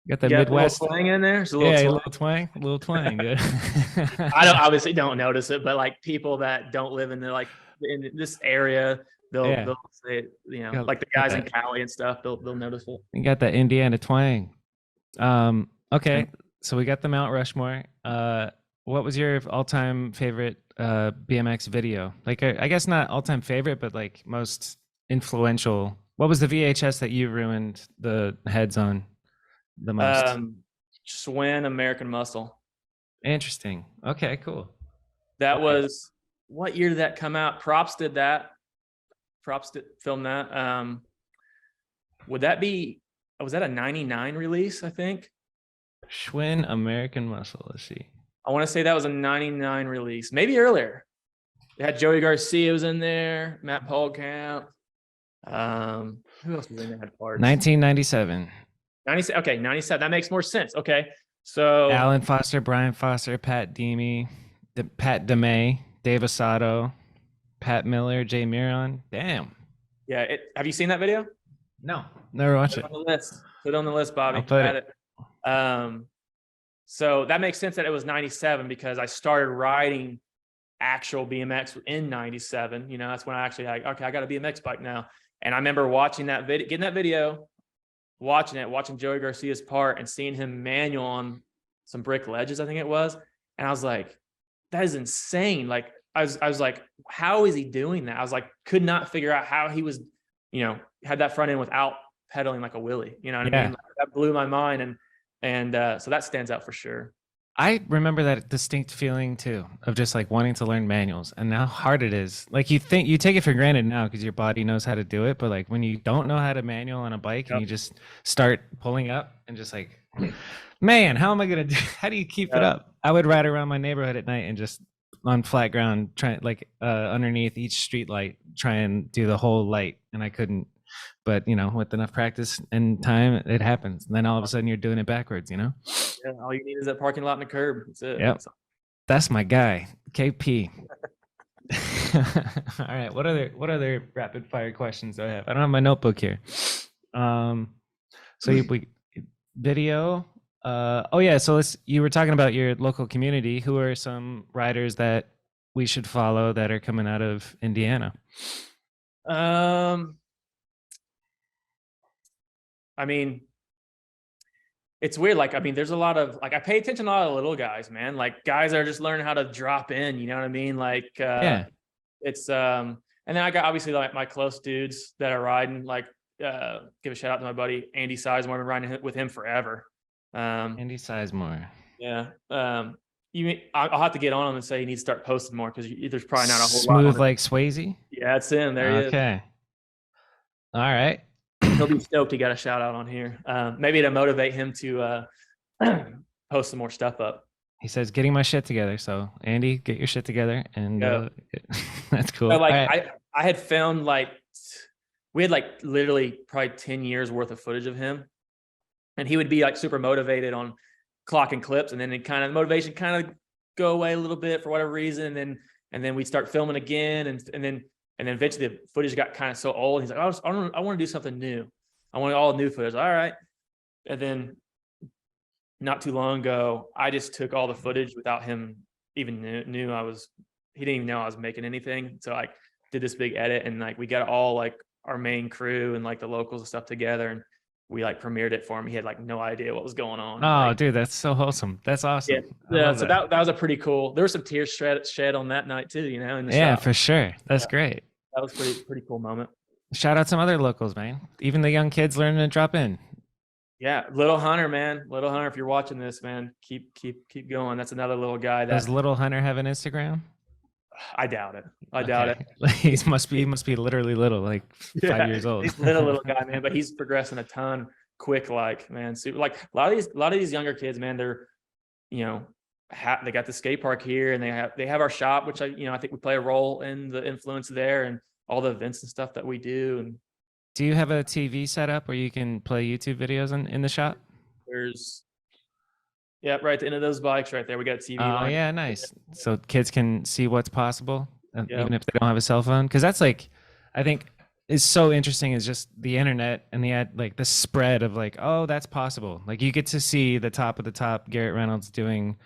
You got that you got a little Midwest. twang in there. There's a Yeah, a little twang, dude. I don't obviously don't notice it, but like people that don't live in the like in this area, Yeah. they'll say, Got- like the got guys in that. Cali and stuff, they'll notice it. You got that Indiana twang. Okay, so we got the Mount Rushmore. What was your all-time favorite BMX video? Like, I guess not all-time favorite, but like most influential. What was the VHS that you ruined the heads on the most? Schwinn American Muscle. Interesting. Okay, cool. That was what year did that come out? Props did that. Props did film that. Would that be? Was that a '99 release? I think. Schwinn American Muscle. Let's see. I want to say that was a '99 release, maybe earlier. They had Joey Garcia was in there, Matt Polkamp. Who else was in there? Had parts. 1997. 97. Okay, 97. That makes more sense. Okay, so Alan Foster, Brian Foster, Pat Deemy, Pat DeMay, Dave Asado, Pat Miller, Jay Miron. Damn. yeah, have you seen that video? No, never watched Put it. it on the list. Put it on the list, Bobby. I'll put Add it. So that makes sense that it was 97 because I started riding actual BMX in 97. That's when I actually okay, I got a BMX bike now. And I remember watching that video, getting that video, watching Joey Garcia's part and seeing him manual on some brick ledges, I think it was. And I was like, that is insane. Like I was like, how is he doing that? I was like, could not figure out how he was, had that front end without pedaling like a Willy. You know what I mean? Like, that blew my mind. And so that stands out for sure. I remember that distinct feeling too of just like wanting to learn manuals and how hard it is. Like you take it for granted now because your body knows how to do it, but like when you don't know how to manual on a bike and you just start pulling up and just like, man, how am I gonna do? How do you keep it up? I would ride around my neighborhood at night and just on flat ground, try like underneath each street light, try and do the whole light, and I couldn't. But with enough practice and time, it happens. And then all of a sudden, you're doing it backwards. Yeah, all you need is that parking lot and the curb. That's it. Yep. That's my guy, KP. All right. What other rapid fire questions do I have? I don't have my notebook here. So we video. Oh yeah. So you were talking about your local community. Who are some riders that we should follow that are coming out of Indiana? I mean, it's weird. Like, I mean, there's a lot of like, I pay attention to a lot of little guys, man. Like guys that are just learning how to drop in, you know what I mean? Like, it's, and then I got obviously like my close dudes that are riding, like, give a shout out to my buddy, Andy Sizemore. I've been riding with him forever. Andy Sizemore. Yeah. I'll have to get on him and say he needs to start posting more because there's probably not a whole Smooth lot. like Swayze. Yeah, that's him. There he is. Okay. All right. He'll be stoked he got a shout out on here. Maybe to motivate him to post some more stuff up. He says, getting my shit together. So Andy, get your shit together. And that's cool. So, like I had found like, we had like literally probably 10 years worth of footage of him. And he would be like super motivated on clocking clips. And then it kind of motivation kind of go away a little bit for whatever reason. And then we'd start filming again. And then eventually the footage got kind of so old. He's like, I want to do something new. I want all new footage. All right. And then not too long ago, I just took all the footage without him even knew he didn't even know I was making anything. So I did this big edit and like, we got all like our main crew and like the locals and stuff together. And we like premiered it for him. He had like no idea what was going on. Oh, like, dude, that's so wholesome. That's awesome. Yeah. So that was a pretty cool, there were some tears shed on that night too, in the yeah, shop. for sure. That's great. That was pretty cool moment. Shout out some other locals, man. Even the young kids learning to drop in. Yeah, Little Hunter, man. Little Hunter, if you're watching this, man, keep going. That's another little guy Does that little Hunter have an Instagram? I doubt it. I doubt it. Okay. He must be literally little, like 5 years old. He's little guy, man, but he's progressing a ton quick, like, man. Super, like a lot of these younger kids, man, they're, you know, they got the skate park here, and they have our shop, which I think we play a role in the influence there, and all the events and stuff that we do. And Do you have a TV set up where you can play YouTube videos in the shop? there's, yeah, right at the end of those bikes right there, we got a TV Oh line. yeah, nice. So kids can see what's possible, Yeah. even if they don't have a cell phone. Because that's like, I think is so interesting is just the internet and like the spread of like, oh, that's possible. Like you get to see the top of the top Garrett Reynolds doing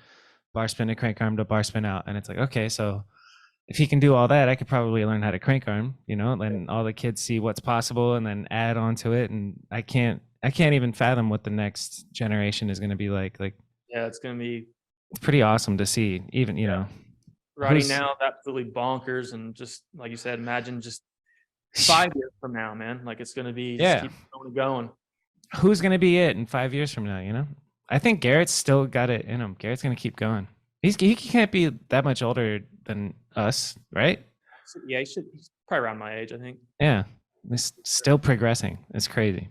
bar spin to crank arm to bar spin out, and it's like, okay, so if he can do all that, I could probably learn how to crank arm, and all the kids see what's possible and then add on to it. And I can't even fathom what the next generation is going to be like. Like Yeah, it's gonna be it's pretty awesome to see, even, riding who's- now is absolutely bonkers, and just like you said, imagine just 5 years from now, man. Like it's gonna be just Yeah. keep going. who's going to be it in 5 years from now? I think Garrett's still got it in him. Garrett's going to keep going. He can't be that much older than us, right? So, yeah, he's probably around my age, I think. Yeah. He's still progressing. It's crazy.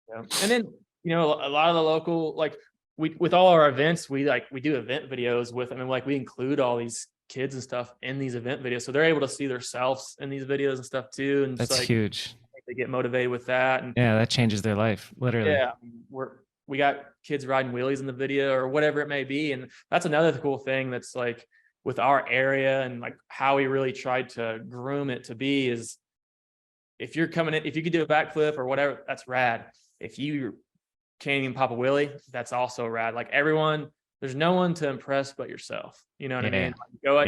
Yeah. And then, a lot of the local, like with all our events, we do event videos with them, and like we include all these kids and stuff in these event videos, so they're able to see themselves in these videos and stuff too. And That's just, like, huge. they get motivated with that. And Yeah, that changes their life, literally. yeah, we got kids riding wheelies in the video or whatever it may be. And that's another cool thing that's like with our area, and like how we really tried to groom it to be is, if you're coming in, if you could do a backflip or whatever, that's rad. If you can't even pop a wheelie, that's also rad. Like there's no one to impress but yourself. You know what I Yeah. mean? Like, go at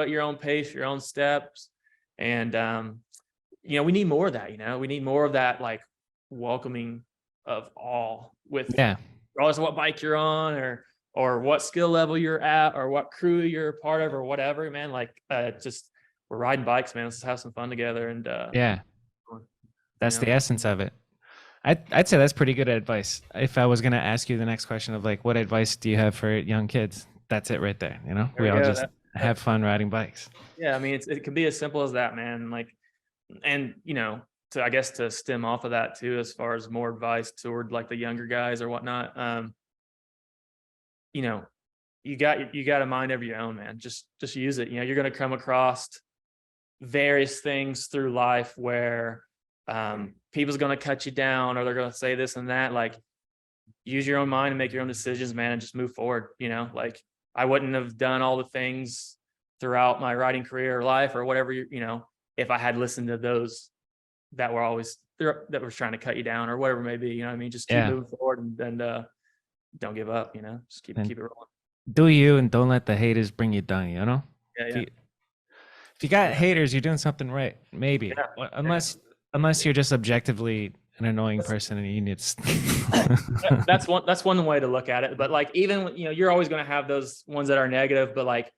your own pace, your own steps. And we need more of that. We need more of that, like, welcoming of all, with regardless of what bike you're on, or what skill level you're at, or what crew you're a part of, or whatever, man. Like, just, we're riding bikes, man. Let's have some fun together. And that's the essence of it. I'd say that's pretty good advice. If I was going to ask you the next question of like, what advice do you have for young kids? That's it right there. We all just have fun riding bikes. Yeah. I mean, it can be as simple as that, man. Like, and, I guess to stem off of that too, as far as more advice toward like the younger guys or whatnot, you got a mind of your own, man. Just use it. You're going to come across various things through life where people's going to cut you down, or they're going to say this and that. Like, use your own mind and make your own decisions, man, and just move forward. Like, I wouldn't have done all the things throughout my riding career or life or whatever, if I had listened to those that were trying to cut you down or whatever it may be. Just keep moving forward, and don't give up. Just keep it rolling. Do you, and don't let the haters bring you down. Yeah. If you got haters, you're doing something right. Maybe. Unless you're just objectively an annoying person and you need that's one way to look at it. But like, even, you're always going to have those ones that are negative, but like,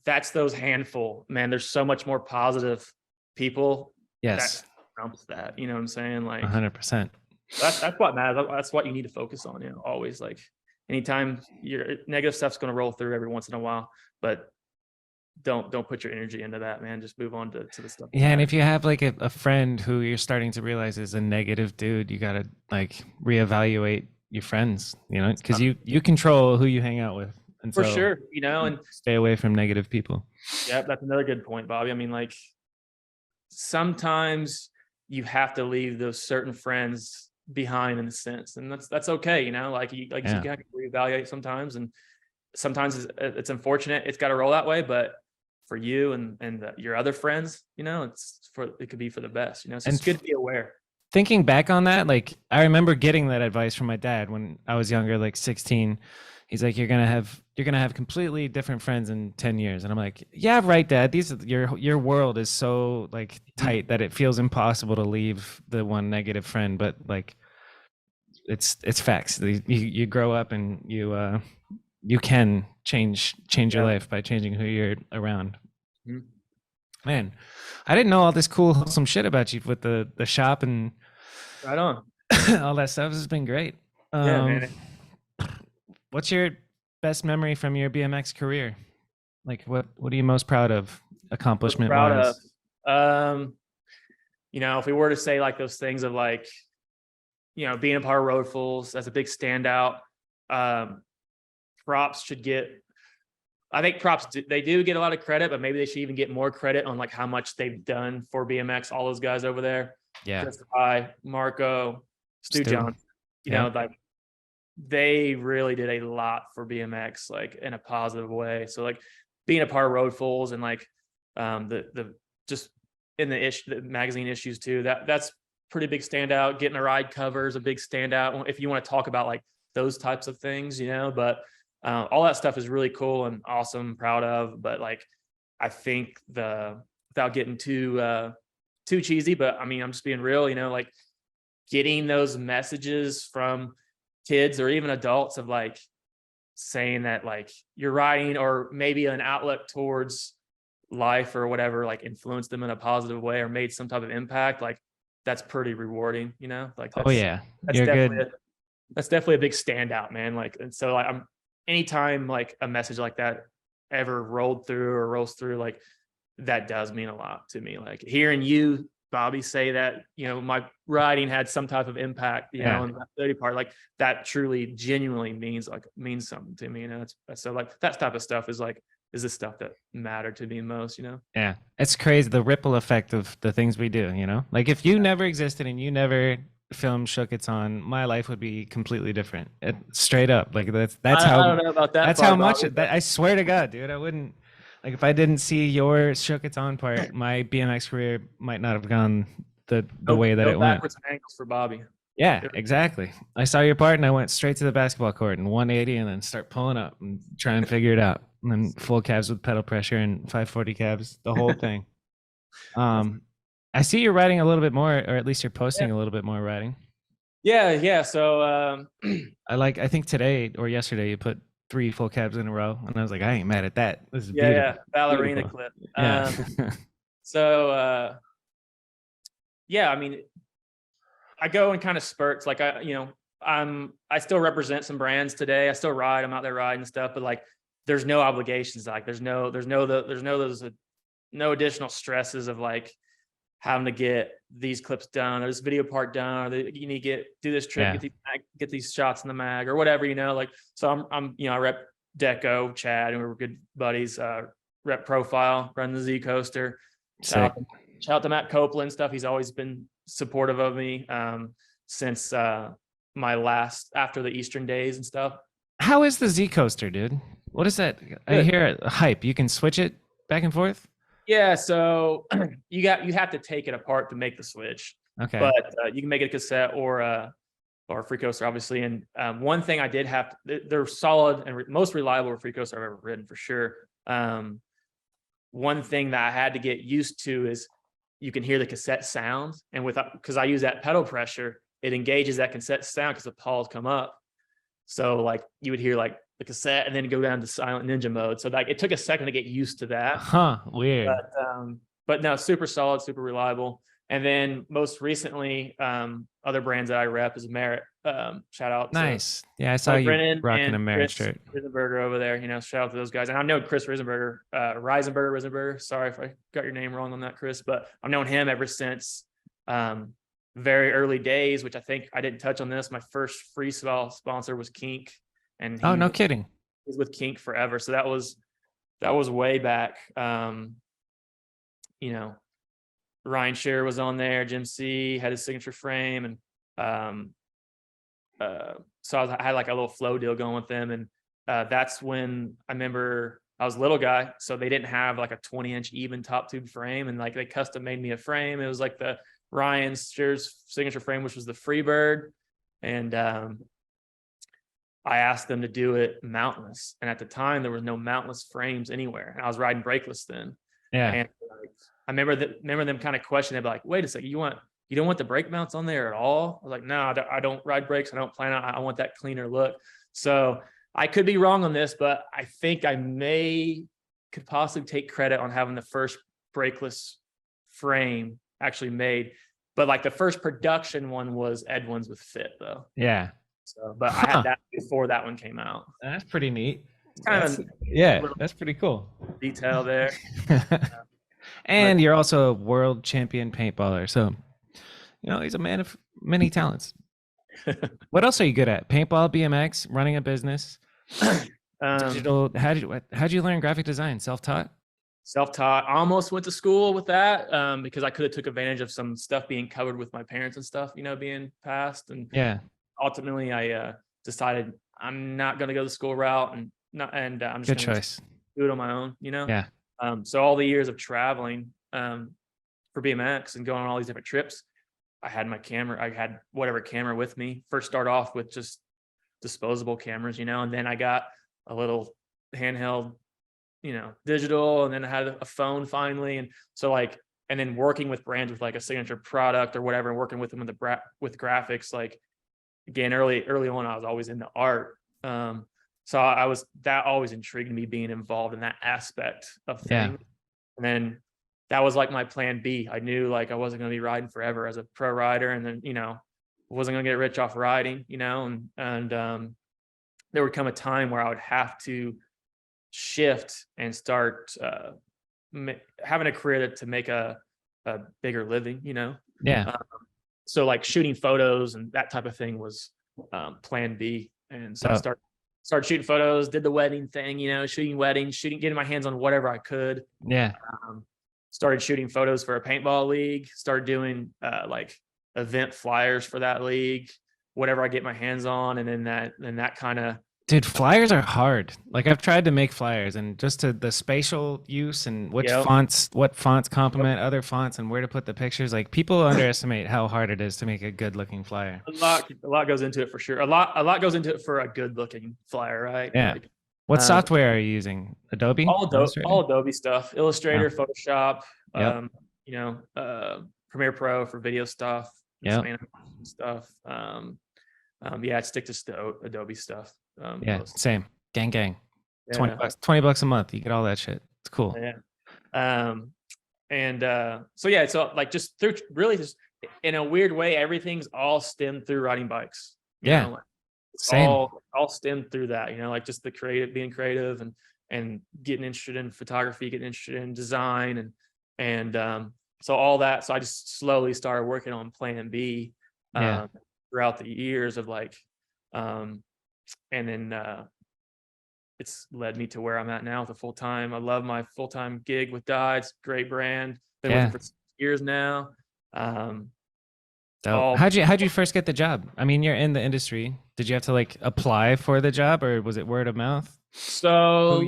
that's those handful, man. There's so much more positive people. Yes. That trumps that. You know what I'm saying? Like, 100%. That's what matters. That's what you need to focus on. Always, like, anytime your negative stuff's going to roll through every once in a while, but don't put your energy into that, man. Just move on to the stuff. Yeah. And if you have like a friend who you're starting to realize is a negative dude, you got to like reevaluate your friends, because you control who you hang out with. And for sure, and stay away from negative people. Yeah, that's another good point, Bobby. I mean, like, sometimes you have to leave those certain friends behind, in a sense, and that's okay. Like you have to reevaluate sometimes, and sometimes it's unfortunate. It's got to roll that way, but for you and your other friends, it could be for the best. So it's good to be aware. Thinking back on that, like, I remember getting that advice from my dad when I was younger, like 16. He's like, you're gonna have completely different friends in 10 years. And I'm like, yeah, right, Dad. Your world is so like tight that it feels impossible to leave the one negative friend. But like, it's facts. You grow up and you can change your life by changing who you're around. Mm-hmm. Man, I didn't know all this cool, wholesome shit about you with the shop and. Right on. All that stuff has been great. Yeah, Um, man. what's your best memory from your BMX career? Like, what are you most proud of, Most accomplishment proud of. wise? Um, if we were to say like those things of like, being a part of Road Fools, that's a big standout. Um, props should get. I think they do get a lot of credit, but maybe they should even get more credit on like how much they've done for BMX. All those guys over there, Yeah, Chris, Marco, Stu Stu. Johnson. Yep. Like they really did a lot for BMX, like in a positive way. So like being a part of Road Fools and like the just in the magazine issues too. That's pretty big standout. Getting a ride cover is a big standout if you want to talk about like those types of things, But all that stuff is really cool and awesome, proud of. But like I think without getting too cheesy, but I mean I'm just being real, like getting those messages from kids or even adults of like saying that like you're riding or maybe an outlet towards life or whatever, like influenced them in a positive way or made some type of impact, like that's pretty rewarding, like Oh yeah, that's you're definitely good. that's definitely a big standout, man. Like, and so like I'm anytime like a message like that ever rolled through or rolls through, like that does mean a lot to me. Like hearing you, Bobby, say that, my riding had some type of impact, Yeah. in the 30 part, like that truly genuinely means something to me. It's so like that type of stuff is the stuff that mattered to me most, Yeah, it's crazy the ripple effect of the things we do. Like if you never existed and you never filmed Shook It's On, my life would be completely different. Straight up, like that's I how don't know about that that's part, how much Bobby, that I swear to God, dude, I wouldn't like if I didn't see your Shook It's On part, my BMX career might not have gone the way that no it went. backwards angles for Bobby. Yeah, exactly. I saw your part and I went straight to the basketball court and 180 and then start pulling up and try and figure it out. And then full calves with pedal pressure and 540 calves, the whole thing. Um, I see you're writing a little bit more, or at least you're Yeah, posting a little bit more writing. yeah. So, I think today or yesterday you put 3 full cabs in a row, and I was like, I ain't mad at that. This is yeah, beautiful, ballerina beautiful. clip. Yeah, So, yeah, I mean, I go in kind of spurts. Like I still represent some brands today. I still ride. I'm out there riding and stuff, but like, there's no obligations. Like, no additional stresses of like having to get these clips done or this video part done, or you need to do this trip, yeah, get these shots in the mag or whatever, like, so I rep Deco, Chad, and we were good buddies, rep Profile, run the Z Coaster. sick. Shout out to Matt Copeland stuff. He's always been supportive of me since my after the Eastern days and stuff. How is the Z coaster, dude? What is that? I Good. hear it hype. You can switch it back and forth. Yeah, so you have to take it apart to make the switch, Okay. but you can make it a cassette or a free coaster, obviously. And one thing I did have they're solid and most reliable free coaster I've ever ridden for sure. One thing that I had to get used to is you can hear the cassette sound, and because I use that pedal pressure, it engages that cassette sound because the paws come up. So like you would hear like the cassette and then go down to silent ninja mode. So like it took a second to get used to that. Huh. Weird. But no, super solid, super reliable. And then most recently, other brands that I rep is Merit. Shout out to Nice. Yeah, I saw you Brennan rocking a and Merit Chris shirt. Risenberger over there. Shout out to those guys. And I know Chris Risenberger. Sorry if I got your name wrong on that, Chris, but I've known him ever since very early days, which I think I didn't touch on this. My first freestyle sponsor was Kink, and Oh, no kidding. He's with Kink forever. So that was way back. Ryan Scherer was on there. Jim C had his signature frame, and so I had like a little flow deal going with them, and that's when I remember I was a little guy, so they didn't have like a 20-inch even top tube frame, and like they custom made me a frame. It was like the Ryan Scherer's signature frame, which was the Freebird, and I asked them to do it mountless, and at the time there was no mountless frames anywhere, and I was riding brakeless then. Yeah. And I remember them kind of questioning, like, wait a second, you don't want the brake mounts on there at all? I was like, no, I don't ride brakes. I don't plan on, I want that cleaner look. So I could be wrong on this, but I think I could possibly take credit on having the first brakeless frame actually made. but like the first production one was Edwin's with Fit though. Yeah. So, but I had that before that one came out. That's pretty neat. It's kind That's, of yeah, a little that's pretty cool. detail there. And But you're also a world champion paintballer. So, he's a man of many talents. What else are you good at? Paintball, BMX, running a business, digital. How'd you learn graphic design? Self-taught? Self-taught. I almost went to school with that because I could have took advantage of some stuff being covered with my parents and stuff, being passed. And Yeah. ultimately, I decided I'm not going to go the school route, and I'm just Good going to choice. do it on my own. Yeah. So all the years of traveling for BMX and going on all these different trips, I had my camera. I had whatever camera with me. First, start off with just disposable cameras, and then I got a little handheld, digital, and then I had a phone finally. And so and then working with brands with like a signature product or whatever, and working with them with graphics. Like again, early on, I was always into art. So that always intrigued me, being involved in that aspect of things. And then that was like my plan B. I knew like I wasn't going to be riding forever as a pro rider, and then wasn't going to get rich off riding, and there would come a time where I would have to shift and start having a career to make a bigger living, Yeah. So like shooting photos and that type of thing was plan B. And so I started shooting photos, did the wedding thing, shooting weddings, getting my hands on whatever I could. Yeah. Started shooting photos for a paintball league, started doing like event flyers for that league, whatever I get my hands on. And then that kind of, dude, flyers are hard. Like I've tried to make flyers, and just to the spatial use and what fonts complement other fonts and where to put the pictures. Like people underestimate how hard it is to make a good looking flyer. A lot goes into it for sure. A lot goes into it for a good looking flyer, right? Yeah. Like, what software are you using? Adobe? All Adobe stuff. Illustrator, Photoshop, Yep. Premiere Pro for video stuff, Yep. stuff. I'd stick to Adobe stuff. Same. Gang. Yeah. $20 a month. You get all that shit. It's cool. Yeah. So like just through really just in a weird way, everything's all stemmed through riding bikes. Yeah. Same. All stemmed through that, like just being creative and getting interested in photography, getting interested in design and so all that. So I just slowly started working on plan B throughout the years of like, and then it's led me to where I'm at now with a full-time. I love my full-time gig with DI. It's a great brand. Been with it for 6 years now. How'd you first get the job? I mean, you're in the industry. Did you have to like apply for the job, or was it word of mouth? So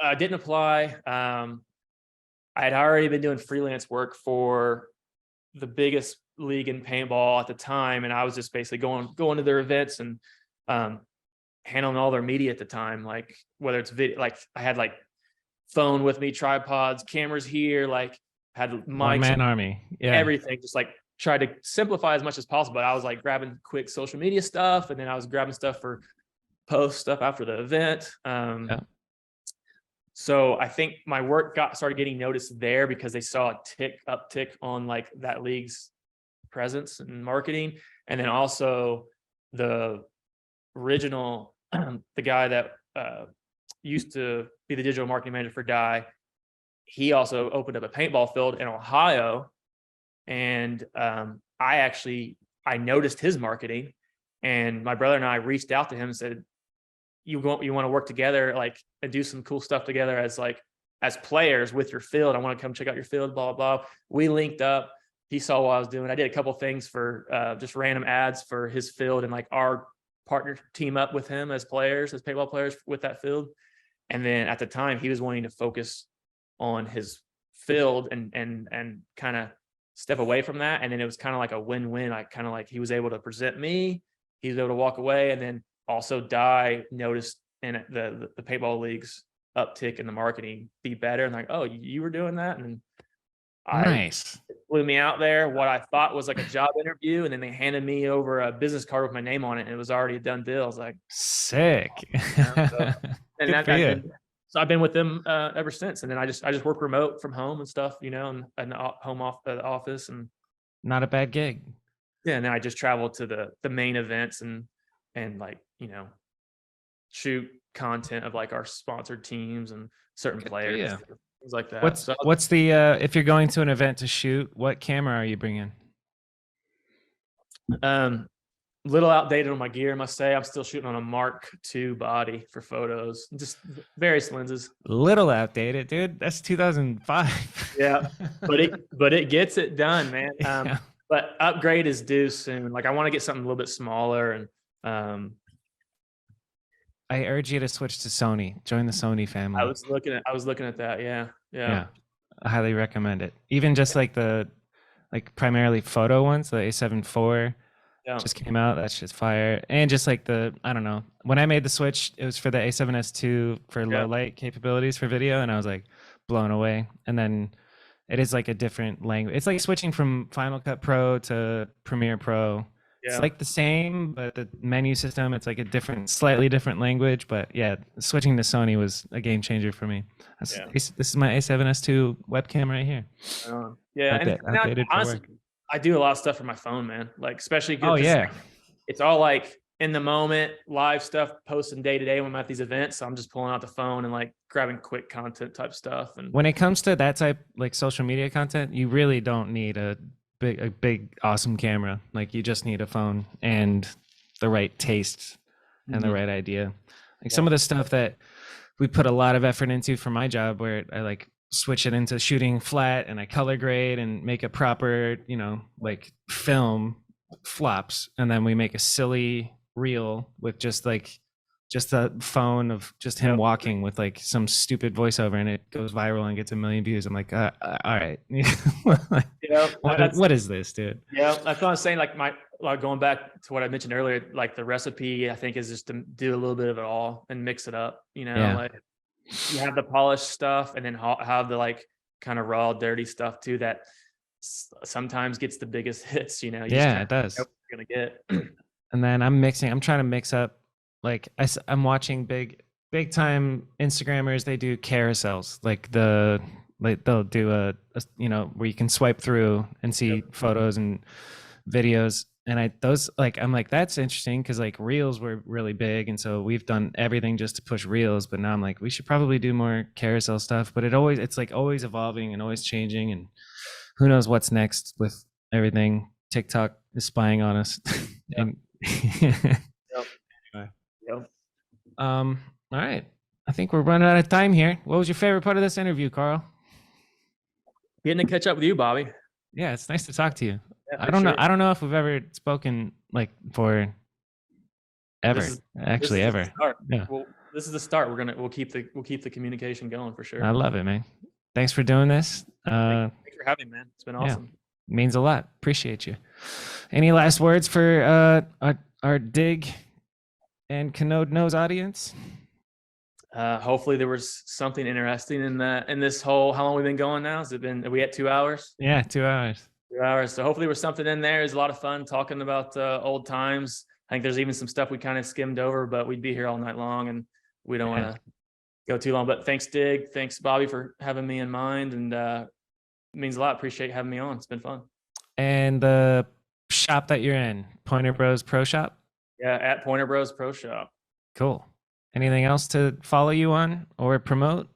I didn't apply. I had already been doing freelance work for the biggest league in paintball at the time, and I was just basically going to their events and handling all their media at the time, like whether it's video, like I had like phone with me, tripods, cameras here, like had mics, one-man army, everything, just like try to simplify as much as possible. But I was like grabbing quick social media stuff, and then I was grabbing stuff for post stuff after the event. So I think my work started getting noticed there because they saw a uptick on like that league's presence and marketing. And then also the original, the guy that used to be the digital marketing manager for DI, he also opened up a paintball field in Ohio. And I noticed his marketing, and my brother and I reached out to him and said, you want to work together, like, and do some cool stuff together as players with your field. I want to come check out your field, blah, blah, blah. We linked up. He saw what I was doing. I did a couple of things for just random ads for his field, and like our partner team up with him as paintball players with that field. And then at the time he was wanting to focus on his field and kind of step away from that. And then it was kind of like a win-win. I kind of like, he was able to present me, he was able to walk away. And then also DI noticed in the paintball leagues uptick in the marketing be better. And like, oh, you were doing that. And nice. It blew me out there. What I thought was like a job interview. And then they handed me over a business card with my name on it, and it was already a done deal. I was like, sick. So I've been with them ever since. And then I just work remote from home and stuff, and the office. And Not a bad gig. Yeah, and then I just travel to the main events and like, shoot content of like our sponsored teams and certain Good for players, you. things like that. What's So what's the if you're going to an event to shoot, what camera are you bringing? little outdated on my gear, I must say. I'm still shooting on a Mark II body for photos, just various lenses. Little outdated, dude. That's 2005. Yeah, but it gets it done, man. Yeah. But upgrade is due soon. Like I want to get something a little bit smaller, and I urge you to switch to Sony. Join the Sony family. I was looking at that. Yeah. I highly recommend it. Even just like the primarily photo ones, the A7 IV Yeah. just came out. That's just fire. And just like I don't know. When I made the switch, it was for the A7S II for low light capabilities for video, and I was like blown away. And then it is like a different language. It's like switching from Final Cut Pro to Premiere Pro. Yeah. It's like the same, but the menu system, it's like a slightly different language. But yeah, switching to Sony was a game changer for me. This is my A7S II webcam right here. Yeah, and honestly, I do a lot of stuff for my phone, man. Like especially good. Oh yeah, it's all like in the moment, live stuff, posting day to day when I'm at these events. So I'm just pulling out the phone and like grabbing quick content type stuff. And when it comes to that type like social media content, you really don't need a big awesome camera. Like you just need a phone and the right taste and the right idea. Like some of the stuff that we put a lot of effort into for my job, where I like switch it into shooting flat and I color grade and make a proper, like film flops, and then we make a silly reel with just a phone of just him walking with like some stupid voiceover, and it goes viral and gets 1 million views. I'm like, all right. What is this, dude? Yeah, that's what I'm saying. Like going back to what I mentioned earlier, like the recipe, I think, is just to do a little bit of it all and mix it up. Like you have the polished stuff, and then have the like kind of raw, dirty stuff too that sometimes gets the biggest hits. It does. What you're gonna get. And then I'm trying to mix up. Like I'm watching big time Instagrammers. They do carousels, like they'll do a where you can swipe through and see photos and videos. And I'm like, that's interesting, because like reels were really big, and so we've done everything just to push reels. But now I'm like, we should probably do more carousel stuff. But it's like always evolving and always changing, and who knows what's next with everything. TikTok is spying on us. And all right. I think we're running out of time here. What was your favorite part of this interview, Karl? Getting to catch up with you, Bobby. Yeah, it's nice to talk to you. Yeah, I don't know if we've ever spoken like for ever. Ever. Yeah. Well, this is the start. We'll keep the communication going for sure. I love it, man. Thanks for doing this. Thanks for having me, man. It's been awesome. Yeah, means a lot. Appreciate you. Any last words for our Dig and Kanode Knows audience? Hopefully there was something interesting in this whole, how long we've been going now? Are we at 2 hours? Yeah, 2 hours. 2 hours. So hopefully there was something in there. It was a lot of fun talking about old times. I think there's even some stuff we kind of skimmed over, but we'd be here all night long, and we don't want to go too long. But thanks, Dig. Thanks, Bobby, for having me in mind. And it means a lot. Appreciate having me on. It's been fun. And the shop that you're in, Poynter Bros Pro Shop? Yeah, at Poynter Bros Pro Shop. Cool. Anything else to follow you on or promote?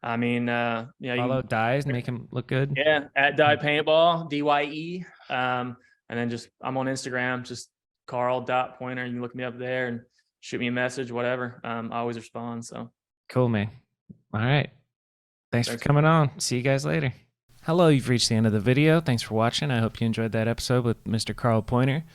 I mean, follow Dyes, make him look good. Yeah, at Dye Paintball, DYE. And then I'm on Instagram, just Karl.Poynter. You can look me up there and shoot me a message, whatever. I always respond. So cool, man. All right. Thanks for coming on. See you guys later. Hello, you've reached the end of the video. Thanks for watching. I hope you enjoyed that episode with Mr. Karl Poynter.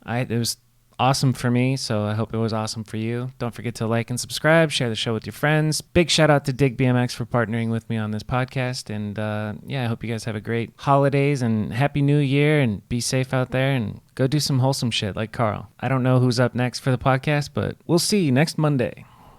It was awesome for me, so I hope it was awesome for you. Don't forget to like and subscribe, share the show with your friends. Big shout out to DIGBMX for partnering with me on this podcast. And I hope you guys have a great holidays and happy new year, and be safe out there, and go do some wholesome shit like Karl. I don't know who's up next for the podcast, but we'll see you next Monday.